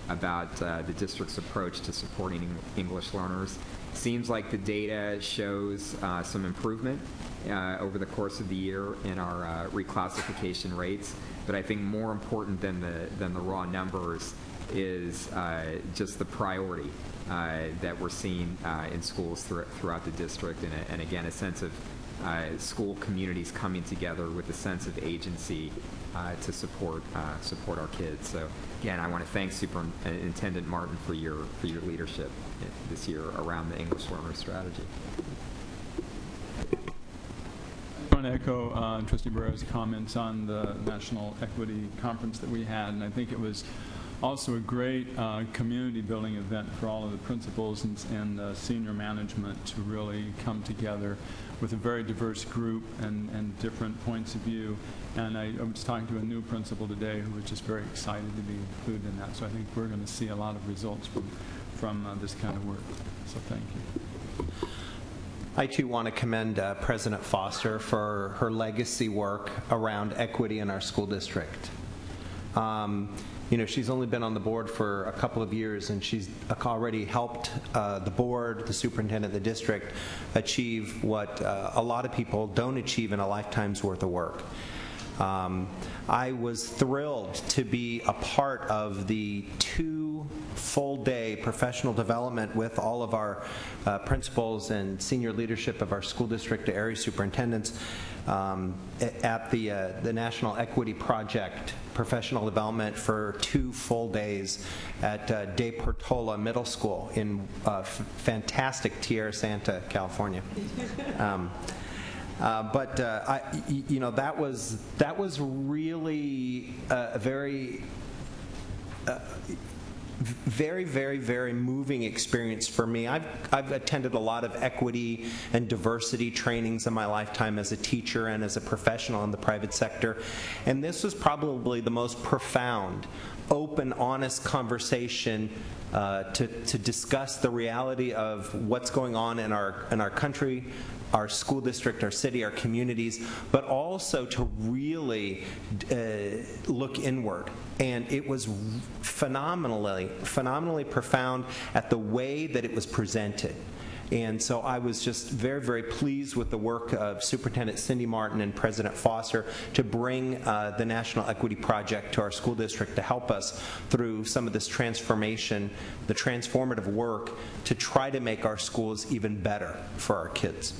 about the district's approach to supporting English learners. Seems like the data shows some improvement over the course of the year in our reclassification rates. But I think more important than the raw numbers is just the priority that we're seeing in schools throughout the district, and again, a sense of school communities coming together with a sense of agency to support our kids. So again, I want to thank Superintendent Martin for your leadership this year around the English learner strategy. I want to echo Trustee Barrera's comments on the National Equity Conference that we had, and I think it was also a great community building event for all of the principals and senior management to really come together with a very diverse group and different points of view. And I was talking to a new principal today who was just very excited to be included in that. So I think we're going to see a lot of results from this kind of work. So thank you. I too want to commend President Foster for her legacy work around equity in our school district. You know, she's only been on the board for a couple of years, and she's already helped the board, the superintendent, the district achieve what a lot of people don't achieve in a lifetime's worth of work. I was thrilled to be a part of the 2 full-day professional development with all of our principals and senior leadership of our school district area superintendents at the National Equity Project professional development for 2 full days at De Portola Middle School in fantastic Tierra Santa, California. You know, that was really a very very moving experience for me. I've attended a lot of equity and diversity trainings in my lifetime as a teacher and as a professional in the private sector, and this was probably the most profound, open, honest conversation to discuss the reality of what's going on in our country, our school district, our city, our communities, but also to really look inward. And it was phenomenally profound at the way that it was presented. And so I was just very pleased with the work of Superintendent Cindy Martin and President Foster to bring the National Equity Project to our school district to help us through some of this transformation, the transformative work to try to make our schools even better for our kids.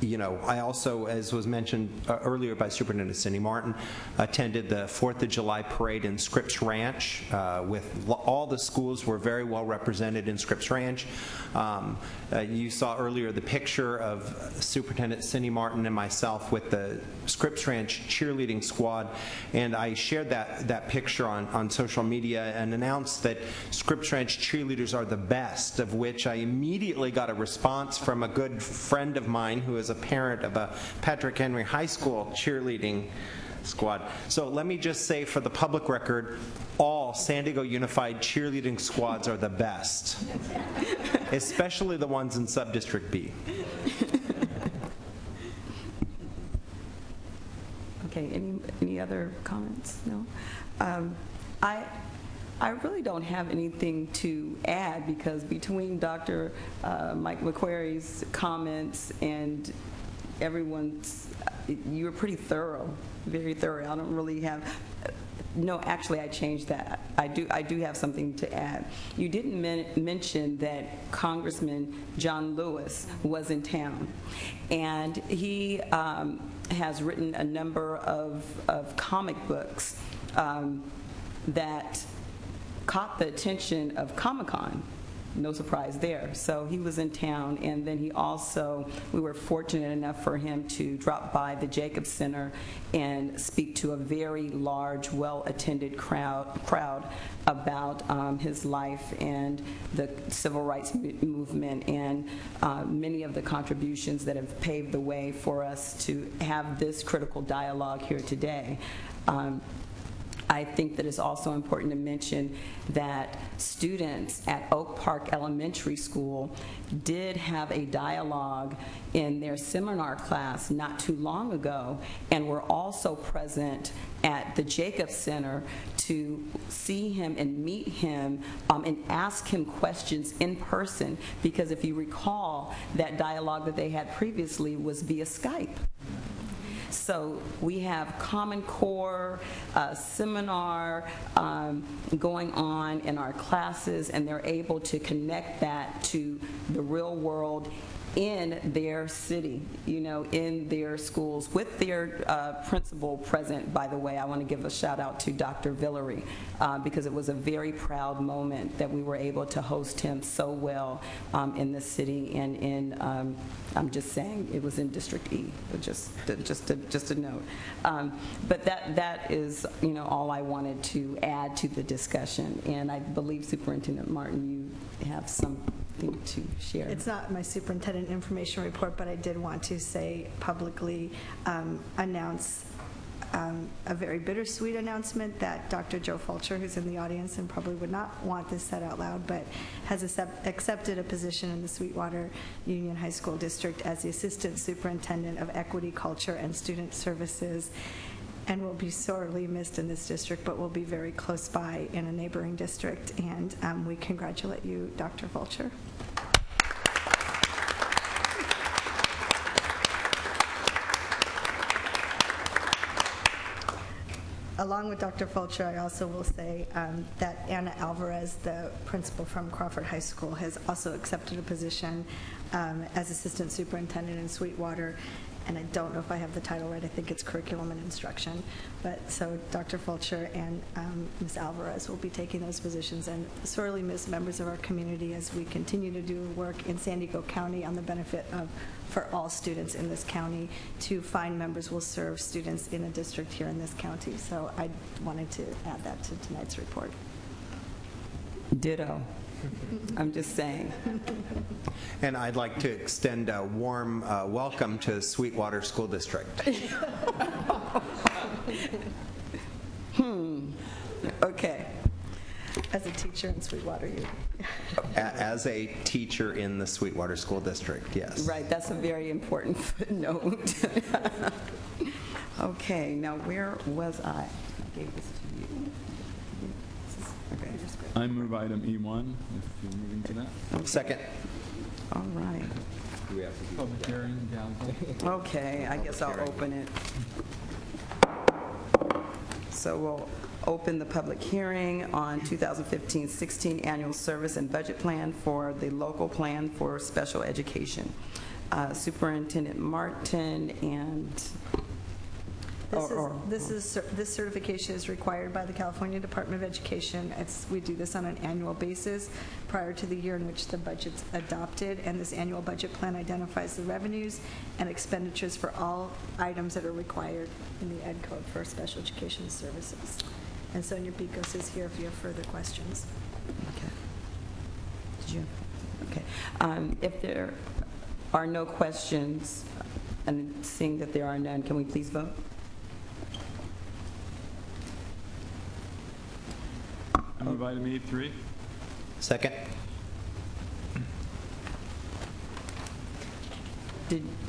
You know, I also, as was mentioned earlier by Superintendent Cindy Martin, attended the 4th of July parade in Scripps Ranch. With all the schools were very well represented in Scripps Ranch. You saw earlier the picture of Superintendent Cindy Martin and myself with the Scripps Ranch cheerleading squad, and I shared that picture on social media and announced that Scripps Ranch cheerleaders are the best, of which I immediately got a response from a good friend of mine who is a parent of a Patrick Henry High School cheerleading squad. So let me just say for the public record, all San Diego Unified cheerleading squads are the best, especially the ones in Subdistrict B. Okay, any other comments? No? I really don't have anything to add, because between Dr. Mike McQuarrie's comments and everyone's, you were pretty thorough, very thorough. I don't really have, no, actually I changed that. I do have something to add. You didn't mention that Congressman John Lewis was in town, and he has written a number of comic books that caught the attention of Comic-Con no surprise there. So he was in town, and then we were fortunate enough for him to drop by the Jacobs Center and speak to a very large, well-attended crowd about his life and the civil rights movement and many of the contributions that have paved the way for us to have this critical dialogue here today. I think that it's also important to mention that students at Oak Park Elementary School did have a dialogue in their seminar class not too long ago, and were also present at the Jacobs Center to see him and meet him and ask him questions in person, because if you recall, that dialogue that they had previously was via Skype. So we have Common Core seminar going on in our classes, and they're able to connect that to the real world in their city, in their schools, with their principal present. By the way, I want to give a shout out to Dr. Villery, because it was a very proud moment that we were able to host him so well in the city, and in I'm just saying it was in District E, just a note. But that is all I wanted to add to the discussion, and I believe Superintendent Martin, you have something to share. It's not my superintendent information report, but I did want to say publicly, announce a very bittersweet announcement that Dr. Joe Fulcher, who's in the audience and probably would not want this said out loud, but has accepted a position in the Sweetwater Union High School District as the Assistant Superintendent of Equity, Culture, and Student Services, and will be sorely missed in this district, but will be very close by in a neighboring district. And we congratulate you, Dr. Fulcher. Along with Dr. Fulcher, I also will say that Anna Alvarez, the principal from Crawford High School, has also accepted a position as Assistant Superintendent in Sweetwater. And I don't know if I have the title right. I think it's Curriculum and Instruction. But so Dr. Fulcher and Ms. Alvarez will be taking those positions, and sorely miss members of our community as we continue to do work in San Diego County on the benefit of for all students in this county. To find members will serve students in a district here in this county. So I wanted to add that to tonight's report. Ditto. I'm just saying. And I'd like to extend a warm welcome to Sweetwater School District. Okay. As a teacher in Sweetwater, you. As a teacher in the Sweetwater School District, yes. Right, that's a very important footnote. Okay, now where was I? I gave this to you. Okay. I move item E1, if you're moving to that. Okay. Second. All right. Public hearing, gavel. Okay, I guess I'll open it. So we'll open the public hearing on 2015-16 Annual Service and Budget Plan for the Local Plan for Special Education. Superintendent Martin and... This certification is required by the California Department of Education. We do this on an annual basis prior to the year in which the budget's adopted, and this annual budget plan identifies the revenues and expenditures for all items that are required in the Ed Code for special education services. And Sonia Picos is here if you have further questions. Okay. Did you? Okay. If there are no questions, and seeing that there are none, can we please vote? I move item E3. Second.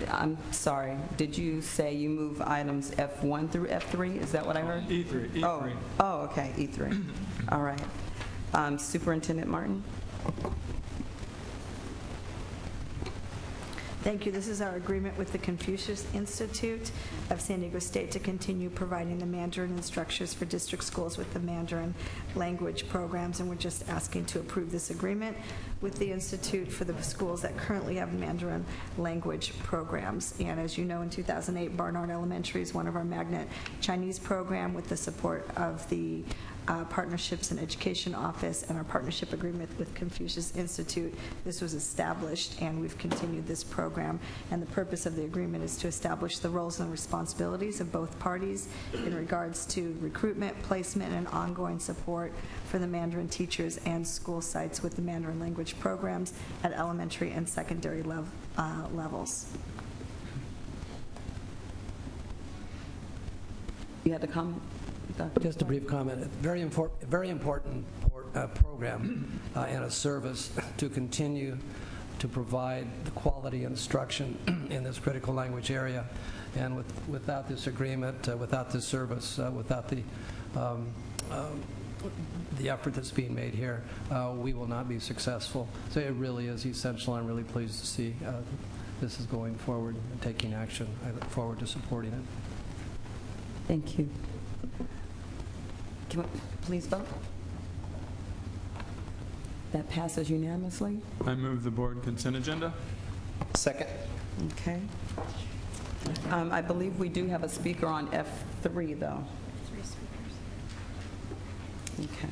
I'm sorry, did you say you move items F1 through F3? Is that what I heard? E3. Oh, okay, E3. All right. Superintendent Martin? Thank you. This is our agreement with the Confucius Institute of San Diego State to continue providing the Mandarin instructors for district schools with the Mandarin language programs, and we're just asking to approve this agreement with the Institute for the schools that currently have Mandarin language programs. And as you know, in 2008, Barnard Elementary is one of our magnet Chinese program with the support of the Partnerships and Education Office and our partnership agreement with Confucius Institute. This was established, and we've continued this program. And the purpose of the agreement is to establish the roles and responsibilities of both parties in regards to recruitment, placement, and ongoing support for the Mandarin teachers and school sites with the Mandarin language programs at elementary and secondary levels. You had a comment? Just a brief comment. Very important program and a service to continue to provide the quality instruction in this critical language area. And without this agreement, without this service, without the effort that's being made here, we will not be successful. So it really is essential. I'm really pleased to see this is going forward and taking action. I look forward to supporting it. Thank you. Can we please vote? That passes unanimously. I move the board consent agenda. Second. Okay. I believe we do have a speaker on F3, though. 3 speakers. Okay.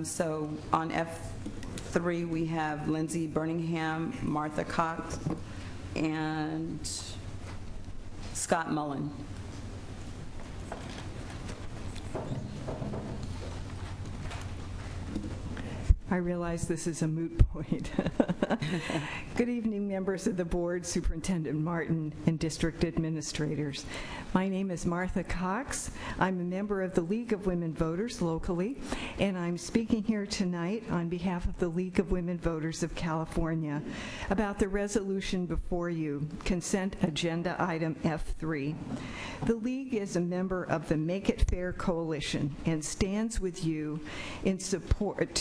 So on F3, we have Lindsey Burns, Martha Cox, and Scott Mullen. I realize this is a moot point. Good evening, members of the board, Superintendent Martin, and district administrators. My name is Martha Cox. I'm a member of the League of Women Voters locally, and I'm speaking here tonight on behalf of the League of Women Voters of California about the resolution before you, consent agenda item F3. The League is a member of the Make It Fair Coalition and stands with you in support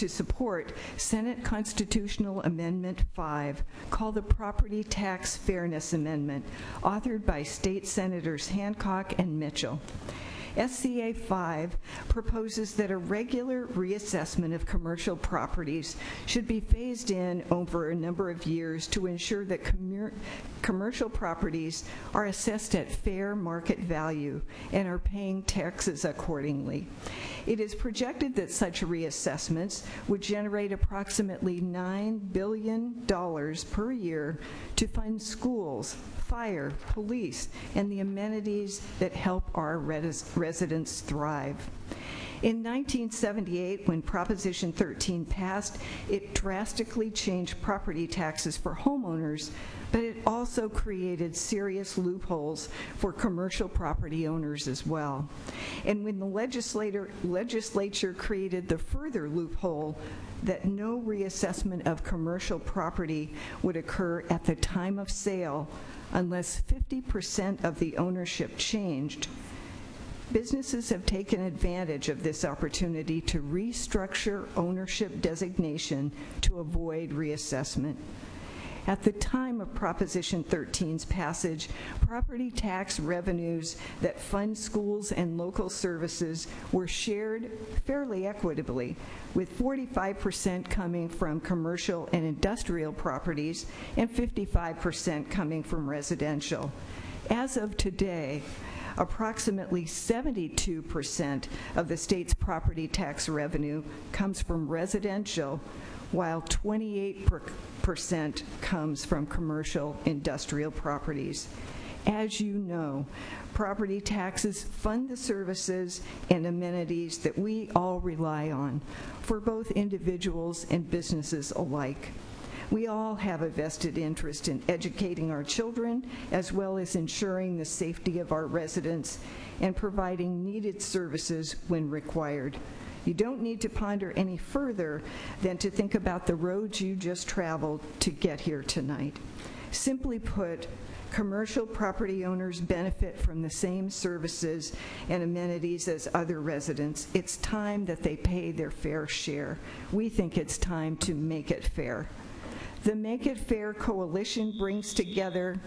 Senate Constitutional Amendment 5, called the Property Tax Fairness Amendment, authored by State Senators Hancock and Mitchell. SCA 5 proposes that a regular reassessment of commercial properties should be phased in over a number of years to ensure that commercial properties are assessed at fair market value and are paying taxes accordingly. It is projected that such reassessments would generate approximately $9 billion per year to fund schools, fire, police, and the amenities that help our residents thrive. In 1978, when Proposition 13 passed, it drastically changed property taxes for homeowners, but it also created serious loopholes for commercial property owners as well. And when the legislature created the further loophole that no reassessment of commercial property would occur at the time of sale unless 50% of the ownership changed, businesses have taken advantage of this opportunity to restructure ownership designation to avoid reassessment. At the time of Proposition 13's passage, property tax revenues that fund schools and local services were shared fairly equitably, with 45% coming from commercial and industrial properties and 55% coming from residential. As of today, approximately 72% of the state's property tax revenue comes from residential, while 28% comes from commercial industrial properties. As you know, property taxes fund the services and amenities that we all rely on for both individuals and businesses alike. We all have a vested interest in educating our children, as well as ensuring the safety of our residents and providing needed services when required. You don't need to ponder any further than to think about the roads you just traveled to get here tonight. Simply put, commercial property owners benefit from the same services and amenities as other residents. It's time that they pay their fair share. We think it's time to make it fair. The Make It Fair Coalition brings together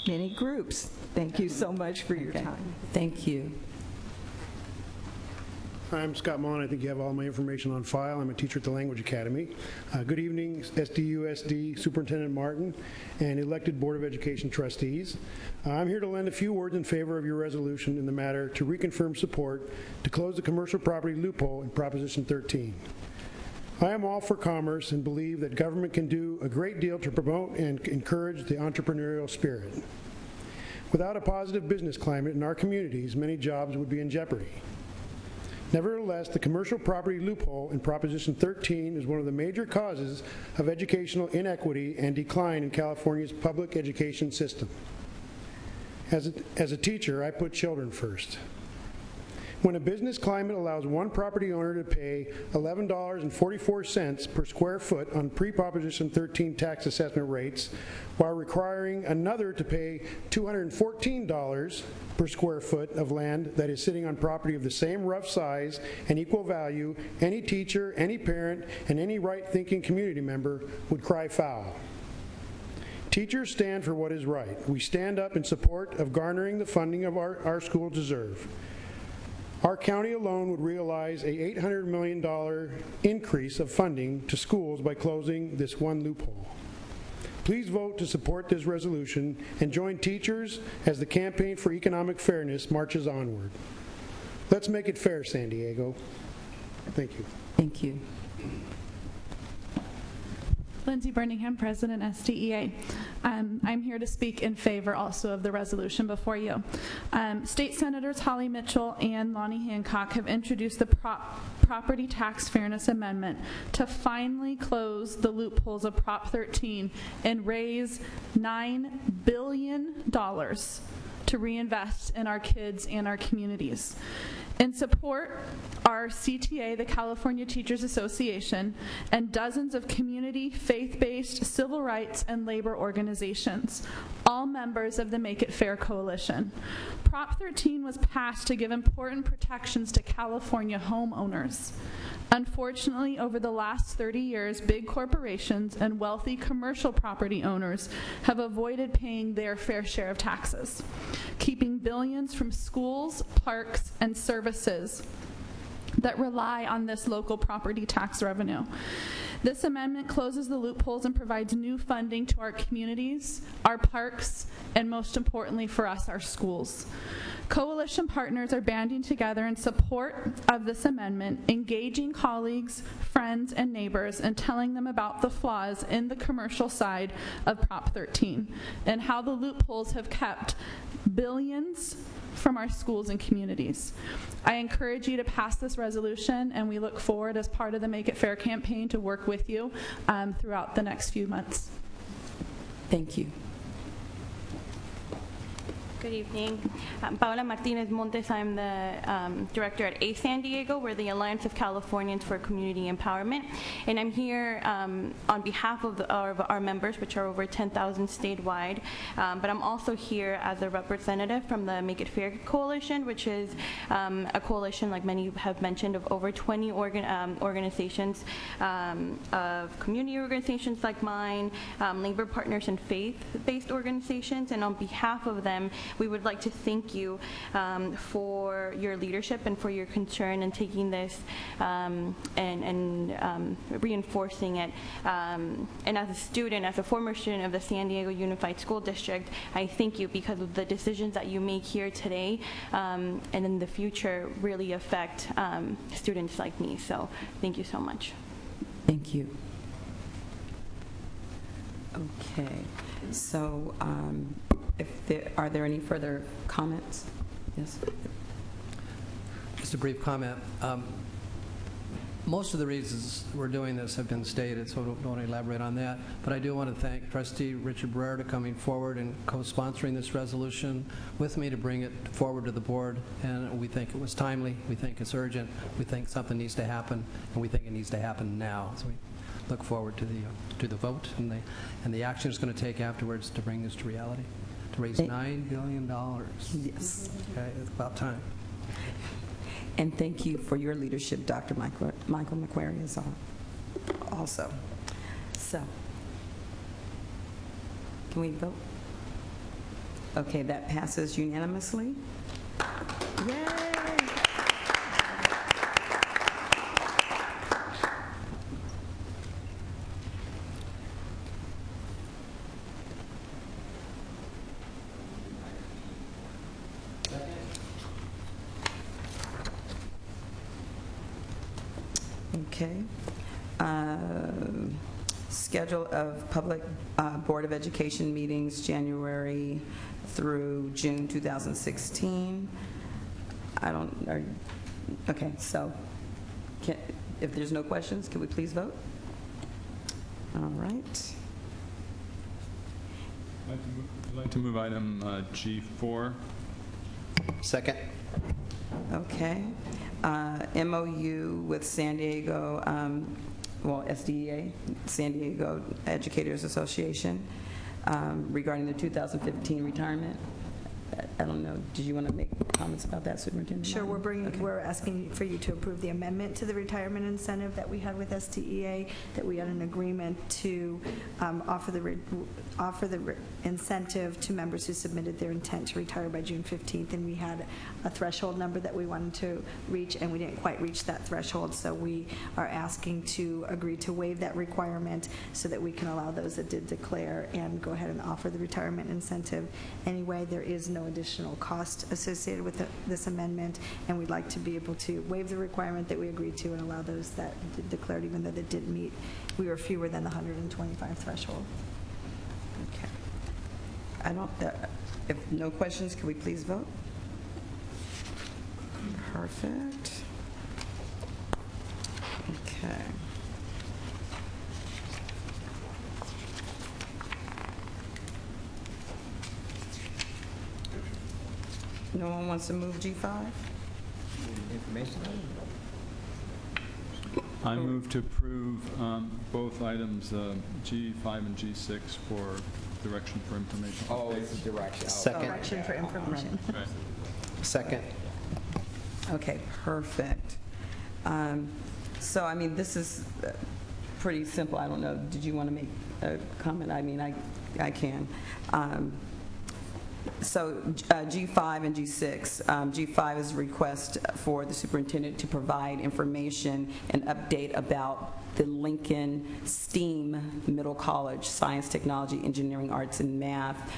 many groups. Thank you so much for your time. Thank you. I'm Scott Mullen. I think you have all my information on file. I'm a teacher at the Language Academy. Good evening, SDUSD Superintendent Martin and elected Board of Education trustees. I'm here to lend a few words in favor of your resolution in the matter to reconfirm support to close the commercial property loophole in Proposition 13. I am all for commerce and believe that government can do a great deal to promote and encourage the entrepreneurial spirit. Without a positive business climate in our communities, many jobs would be in jeopardy. Nevertheless, the commercial property loophole in Proposition 13 is one of the major causes of educational inequity and decline in California's public education system. As a teacher, I put children first. When a business climate allows one property owner to pay $11.44 per square foot on pre-Proposition 13 tax assessment rates, while requiring another to pay $214 per square foot of land that is sitting on property of the same rough size and equal value, any teacher, any parent, and any right-thinking community member would cry foul. Teachers stand for what is right. We stand up in support of garnering the funding of our schools deserve. Our county alone would realize a $800 million increase of funding to schools by closing this one loophole. Please vote to support this resolution and join teachers as the campaign for economic fairness marches onward. Let's make it fair, San Diego. Thank you. Thank you. Lindsey Birmingham, President, SDEA. I'm here to speak in favor also of the resolution before you. State Senators Holly Mitchell and Lonnie Hancock have introduced the Property Tax Fairness Amendment to finally close the loopholes of Prop 13 and raise $9 billion to reinvest in our kids and our communities. In support, our CTA, the California Teachers Association, and dozens of community, faith-based, civil rights, and labor organizations, all members of the Make It Fair Coalition. Prop 13 was passed to give important protections to California homeowners. Unfortunately, over the last 30 years, big corporations and wealthy commercial property owners have avoided paying their fair share of taxes, keeping billions from schools, parks, and services that rely on this local property tax revenue. This amendment closes the loopholes and provides new funding to our communities, our parks, and most importantly for us, our schools. Coalition partners are banding together in support of this amendment, engaging colleagues, friends, and neighbors, and telling them about the flaws in the commercial side of Prop 13 and how the loopholes have kept billions from our schools and communities. I encourage you to pass this resolution, and we look forward as part of the Make It Fair campaign to work with you throughout the next few months. Thank you. Good evening. I'm Paola Martinez Montes. I'm the director at ACE San Diego. We're the Alliance of Californians for Community Empowerment. And I'm here on behalf of our members, which are over 10,000 statewide. But I'm also here as a representative from the Make It Fair Coalition, which is a coalition, like many have mentioned, of over 20 organizations, of community organizations like mine, labor partners, and faith-based organizations. And on behalf of them, we would like to thank you for your leadership and for your concern in taking this and reinforcing it. And as a student, as a former student of the San Diego Unified School District, I thank you because of the decisions that you make here today and in the future really affect students like me. So thank you so much. Thank you. Okay. So are there any further comments? Yes. Just a brief comment. Most of the reasons we're doing this have been stated, so I don't want to elaborate on that. But I do want to thank Trustee Richard Barrera for coming forward and co-sponsoring this resolution with me to bring it forward to the board. And we think it was timely. We think it's urgent. We think something needs to happen, and we think it needs to happen now. So we look forward to the vote and the action it's going to take afterwards to bring this to reality. To raise $9 billion. Yes. Okay, it's about time. And thank you for your leadership, Dr. Michael McQuarrie, is also. So, can we vote? Okay, that passes unanimously. Yay! Okay. Schedule of public Board of Education meetings, January through June 2016. Okay, so if there's no questions, can we please vote? All right. I'd like to move item G4. Second. Okay. MOU with San Diego, SDEA, San Diego Educators Association, regarding the 2015 retirement. I don't know, did you want to make comments about that, Superintendent? Sure, we're asking for you to approve the amendment to the retirement incentive that we had with STEA, that we had an agreement to offer the incentive to members who submitted their intent to retire by June 15th, and we had a threshold number that we wanted to reach, and we didn't quite reach that threshold, so we are asking to agree to waive that requirement so that we can allow those that did declare and go ahead and offer the retirement incentive. Anyway, there is no additional cost associated with this amendment, and we'd like to be able to waive the requirement that we agreed to and allow those that declared, even though they didn't meet, we were fewer than the 125 threshold. Okay. If no questions, can we please vote? Perfect. Okay. No one wants to move G5? Information. I move to approve both items, G5 and G6, for direction for information. Oh, it's a direction. Second. Direction for information. Right. Second. Okay, perfect. So, I mean, this is pretty simple. I don't know, did you want to make a comment? I mean, I can. So G5 and G6. G5 is a request for the superintendent to provide information and update about the Lincoln STEAM Middle College, Science, Technology, Engineering, Arts, and Math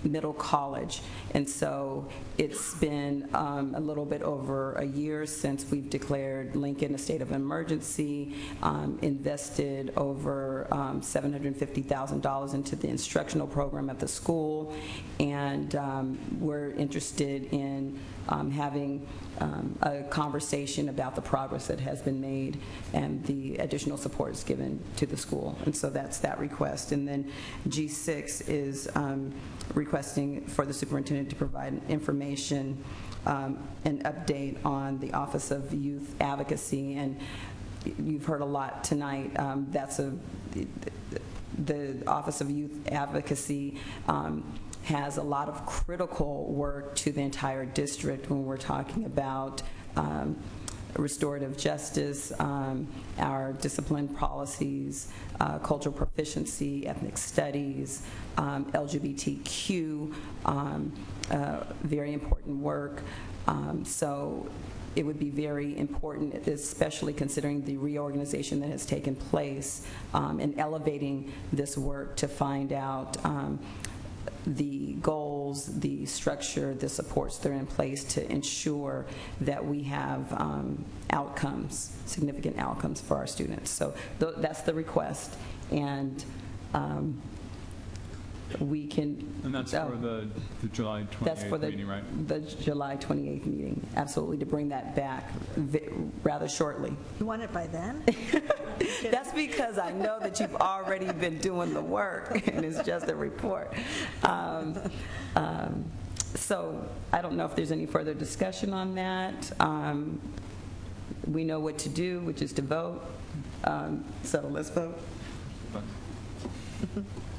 Middle College. And so it's been a little bit over a year since we've declared Lincoln a state of emergency, invested over $750,000 into the instructional program at the school, and we're interested in having a conversation about the progress that has been made and the additional supports given to the school. And so that's that request. And then G6 is requesting for the superintendent to provide information and update on the Office of Youth Advocacy. And you've heard a lot tonight. The Office of Youth Advocacy has a lot of critical work to the entire district when we're talking about restorative justice, our discipline policies, cultural proficiency, ethnic studies, LGBTQ, very important work. So it would be very important, especially considering the reorganization that has taken place, and elevating this work to find out the goals, the structure, the supports that are in place to ensure that we have outcomes, significant outcomes for our students. So that's the request, and we can... And that's for the July 28th meeting, right? The July 28th meeting, absolutely, to bring that back rather shortly. You want it by then? That's because I know that you've already been doing the work, and it's just a report. So I don't know if there's any further discussion on that. We know what to do, which is to vote. So let's vote.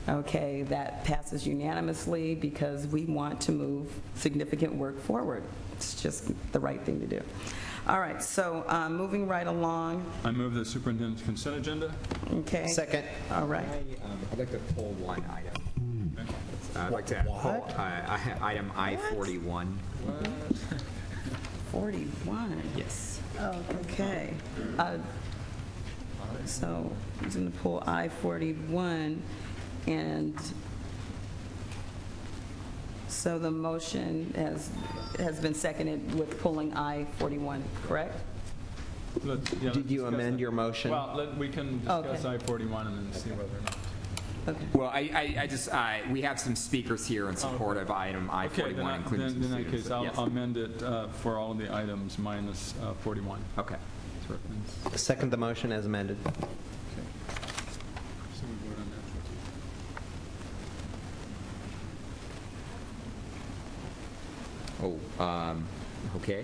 Okay, that passes unanimously because we want to move significant work forward. It's just the right thing to do. All right, so moving right along. I move the superintendent's consent agenda. Okay. Second. All right. I'd like to pull one item. I'd like to pull item I-41. 41? Yes. Oh, okay. So I'm going to pull I-41, and so the motion has been seconded with pulling I-41, correct? Did you amend your motion? Well, we can discuss I-41 and then see whether or not. Okay. Well, I just, we have some speakers here in support of item I-41, Okay, including some then in that students. case, I'll amend it for all of the items minus 41. Okay. Second the motion as amended. So we vote on that. Oh, okay.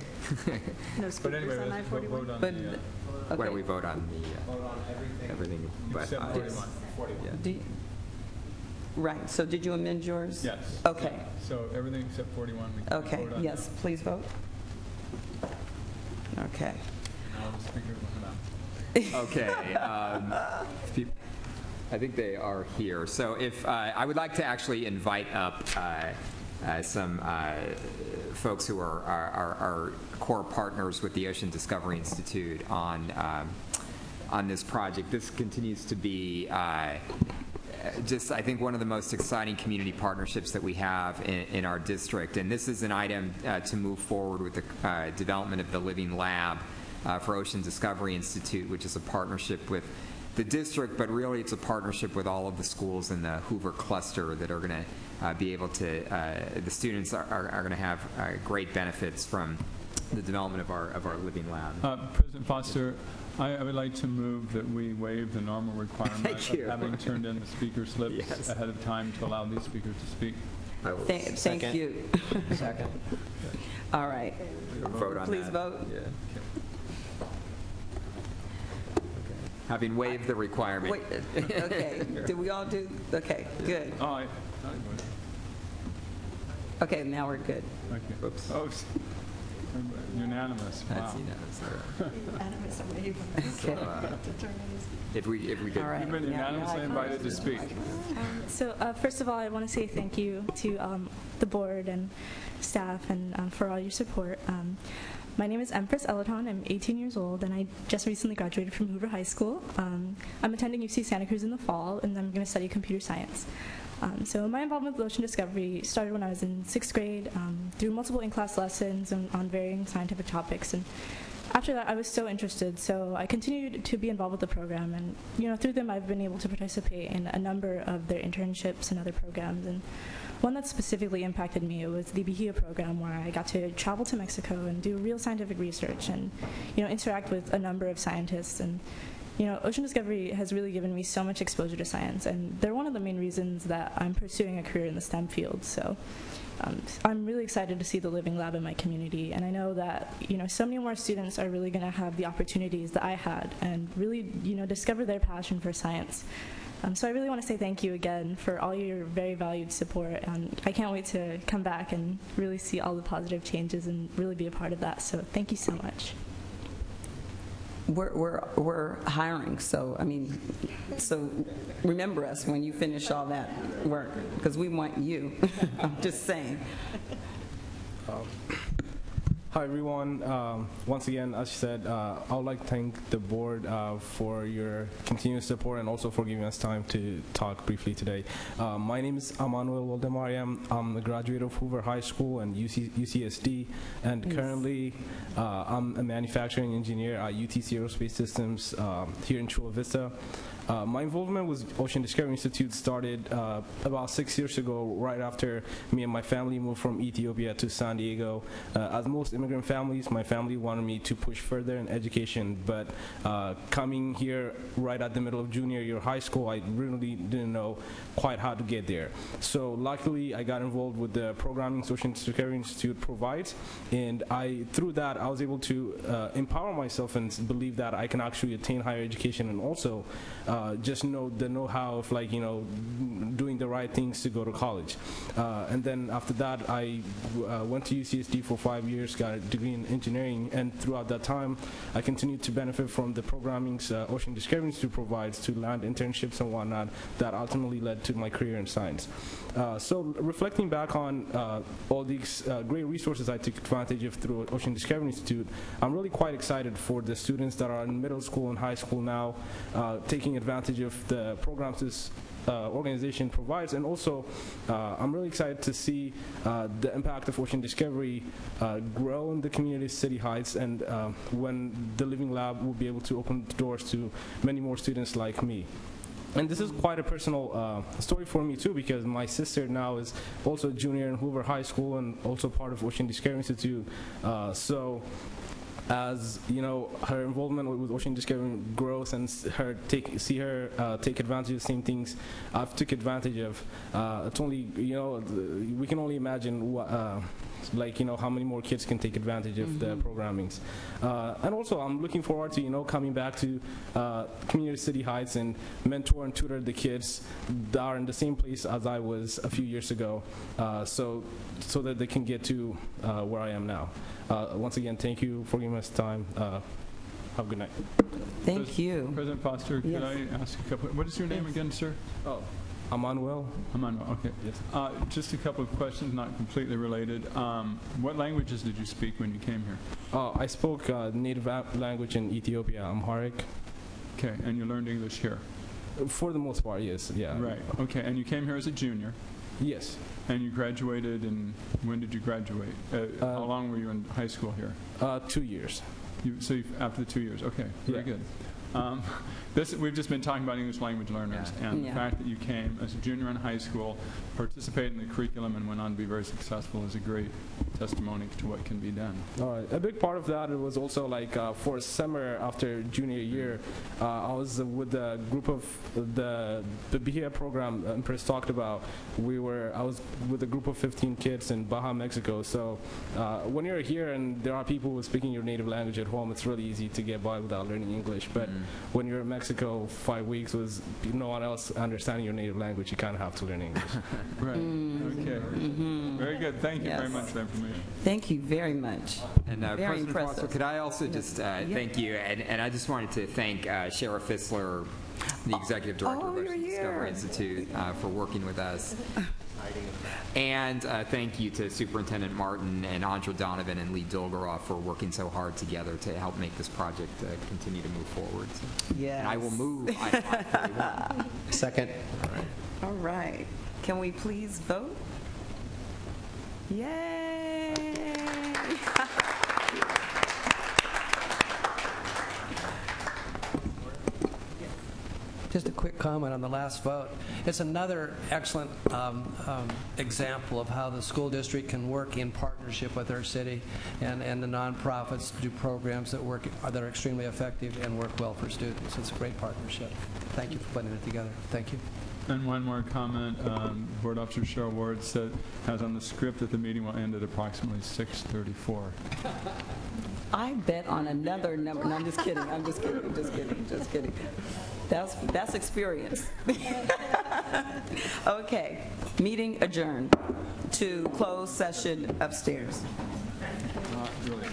No speakers on I-41? Vote on But, Why don't we vote on the Vote on everything but except 41. Right, so did you amend yours? Yes. Okay. So everything except 41. We can Okay, vote on yes, please vote. Okay. Now the speakers will come out. Okay. I think they are here. So if I would like to actually invite up some folks who are our core partners with the Ocean Discovery Institute on this project. This continues to be just, I think, one of the most exciting community partnerships that we have in our district. And this is an item to move forward with the development of the Living Lab for Ocean Discovery Institute, which is a partnership with the district, but really it's a partnership with all of the schools in the Hoover cluster that are going to be able to, the students are going to have great benefits from the development of our Living Lab. President Foster, I would like to move that we waive the normal requirement of having turned in the speaker slips ahead of time to allow these speakers to speak. Thank you. Second. All right. Vote on Please that. vote. Yeah. Having waived the requirement. Wait, okay. Did we all do? Okay, good. All right. Okay, now we're good. Okay. Oops. Oh, unanimous. Wow. That's unanimous. Okay. If we could. All right. You've been unanimously invited to speak. So first of all, I want to say thank you to the board and staff and for all your support. My name is Empress Elaton. I'm 18 years old, and I just recently graduated from Hoover High School. I'm attending UC Santa Cruz in the fall, and I'm going to study computer science. So my involvement with ocean discovery started when I was in 6th grade, through multiple in-class lessons on varying scientific topics. And after that, I was so interested, so I continued to be involved with the program. And through them, I've been able to participate in a number of their internships and other programs. And one that specifically impacted me was the Bahia program, where I got to travel to Mexico and do real scientific research and interact with a number of scientists. And ocean discovery has really given me so much exposure to science, and they're one of the main reasons that I'm pursuing a career in the STEM field. So I'm really excited to see the Living Lab in my community, and I know that so many more students are really going to have the opportunities that I had and really discover their passion for science. So I really want to say thank you again for all your very valued support, and I can't wait to come back and really see all the positive changes and really be a part of that. So thank you so much. We're hiring, so so remember us when you finish all that work, because we want you. I'm just saying. Hi everyone. Once again, as you said, I would like to thank the board for your continuous support and also for giving us time to talk briefly today. My name is Emmanuel Waldemariam. I'm a graduate of Hoover High School and UCSD, and currently I'm a manufacturing engineer at UTC Aerospace Systems here in Chula Vista. My involvement with Ocean Discovery Institute started about 6 years ago, right after me and my family moved from Ethiopia to San Diego. As most immigrant families, my family wanted me to push further in education, but coming here right at the middle of junior year high school, I really didn't know quite how to get there. So luckily, I got involved with the programming Ocean Discovery Institute provides, and through that, I was able to empower myself and believe that I can actually attain higher education and also just know the know-how of doing the right things to go to college. And then after that, I went to UCSD for 5 years, got a degree in engineering, and throughout that time, I continued to benefit from the programming Ocean Discovery Institute provides to land internships and whatnot that ultimately led to my career in science. So reflecting back on all these great resources I took advantage of through Ocean Discovery Institute, I'm really quite excited for the students that are in middle school and high school now, taking advantage of the programs this organization provides. And also, I'm really excited to see the impact of Ocean Discovery grow in the community of City Heights, and when the Living Lab will be able to open the doors to many more students like me. And this is quite a personal story for me too, because my sister now is also a junior in Hoover High School and also part of Ocean Discovery Institute. So as you know, her involvement with Ocean Discovery grows, and see her take advantage of the same things I've took advantage of. It's only, you know, we can only imagine what, like, you know, how many more kids can take advantage of the programmings. And also, I'm looking forward to, you know, coming back to Community City Heights and mentor and tutor the kids that are in the same place as I was a few years ago, so that they can get to where I am now. Once again, thank you for giving us time. Have a good night. Thank you. President Foster, could I ask a couple? What is your name again, sir? Oh, Emmanuel. Emmanuel, okay. Yes. Just a couple of questions, not completely related. What languages did you speak when you came here? I spoke native language in Ethiopia, Amharic. Okay, and you learned English here? For the most part, yes. Yeah. Right. Okay, and you came here as a junior? Yes. And you graduated, and when did you graduate? How long were you in high school here? 2 years. After the 2 years, okay, very good. We've just been talking about English language learners, and the fact that you came as a junior in high school, participated in the curriculum, and went on to be very successful is a great testimony to what can be done. All right. A big part of that was also like for a summer after junior year, I was with a group of the PTA program Empress talked about. I was with a group of 15 kids in Baja, Mexico. So when you're here and there are people who are speaking your native language at home, it's really easy to get by without learning English. But when you're in Mexico 5 weeks with no one else understanding your native language, you kind of have to learn English. Right. Okay. Very good. Thank you very much for that information. Thank you very much. And very President impressive. Foster, could I also just thank you, and I just wanted to thank Sheriff Fissler, the Executive Director of Ocean Discovery Institute, for working with us. And thank you to Superintendent Martin and Andra Donovan and Lee Dolgoroff for working so hard together to help make this project continue to move forward. So. Yes. And I will move item 31. Second. All right. Can we please vote? Yay! Just a quick comment on the last vote. It's another excellent example of how the school district can work in partnership with our city and the nonprofits to do programs that are extremely effective and work well for students. It's a great partnership. Thank you for putting it together. Thank you. And one more comment. Board Officer Cheryl Ward has on the script that the meeting will end at approximately 6:34. I bet on another number. No, I'm just kidding. I'm just kidding. Just kidding. Just kidding. That's experience. Okay. Meeting adjourned to closed session upstairs. Not really.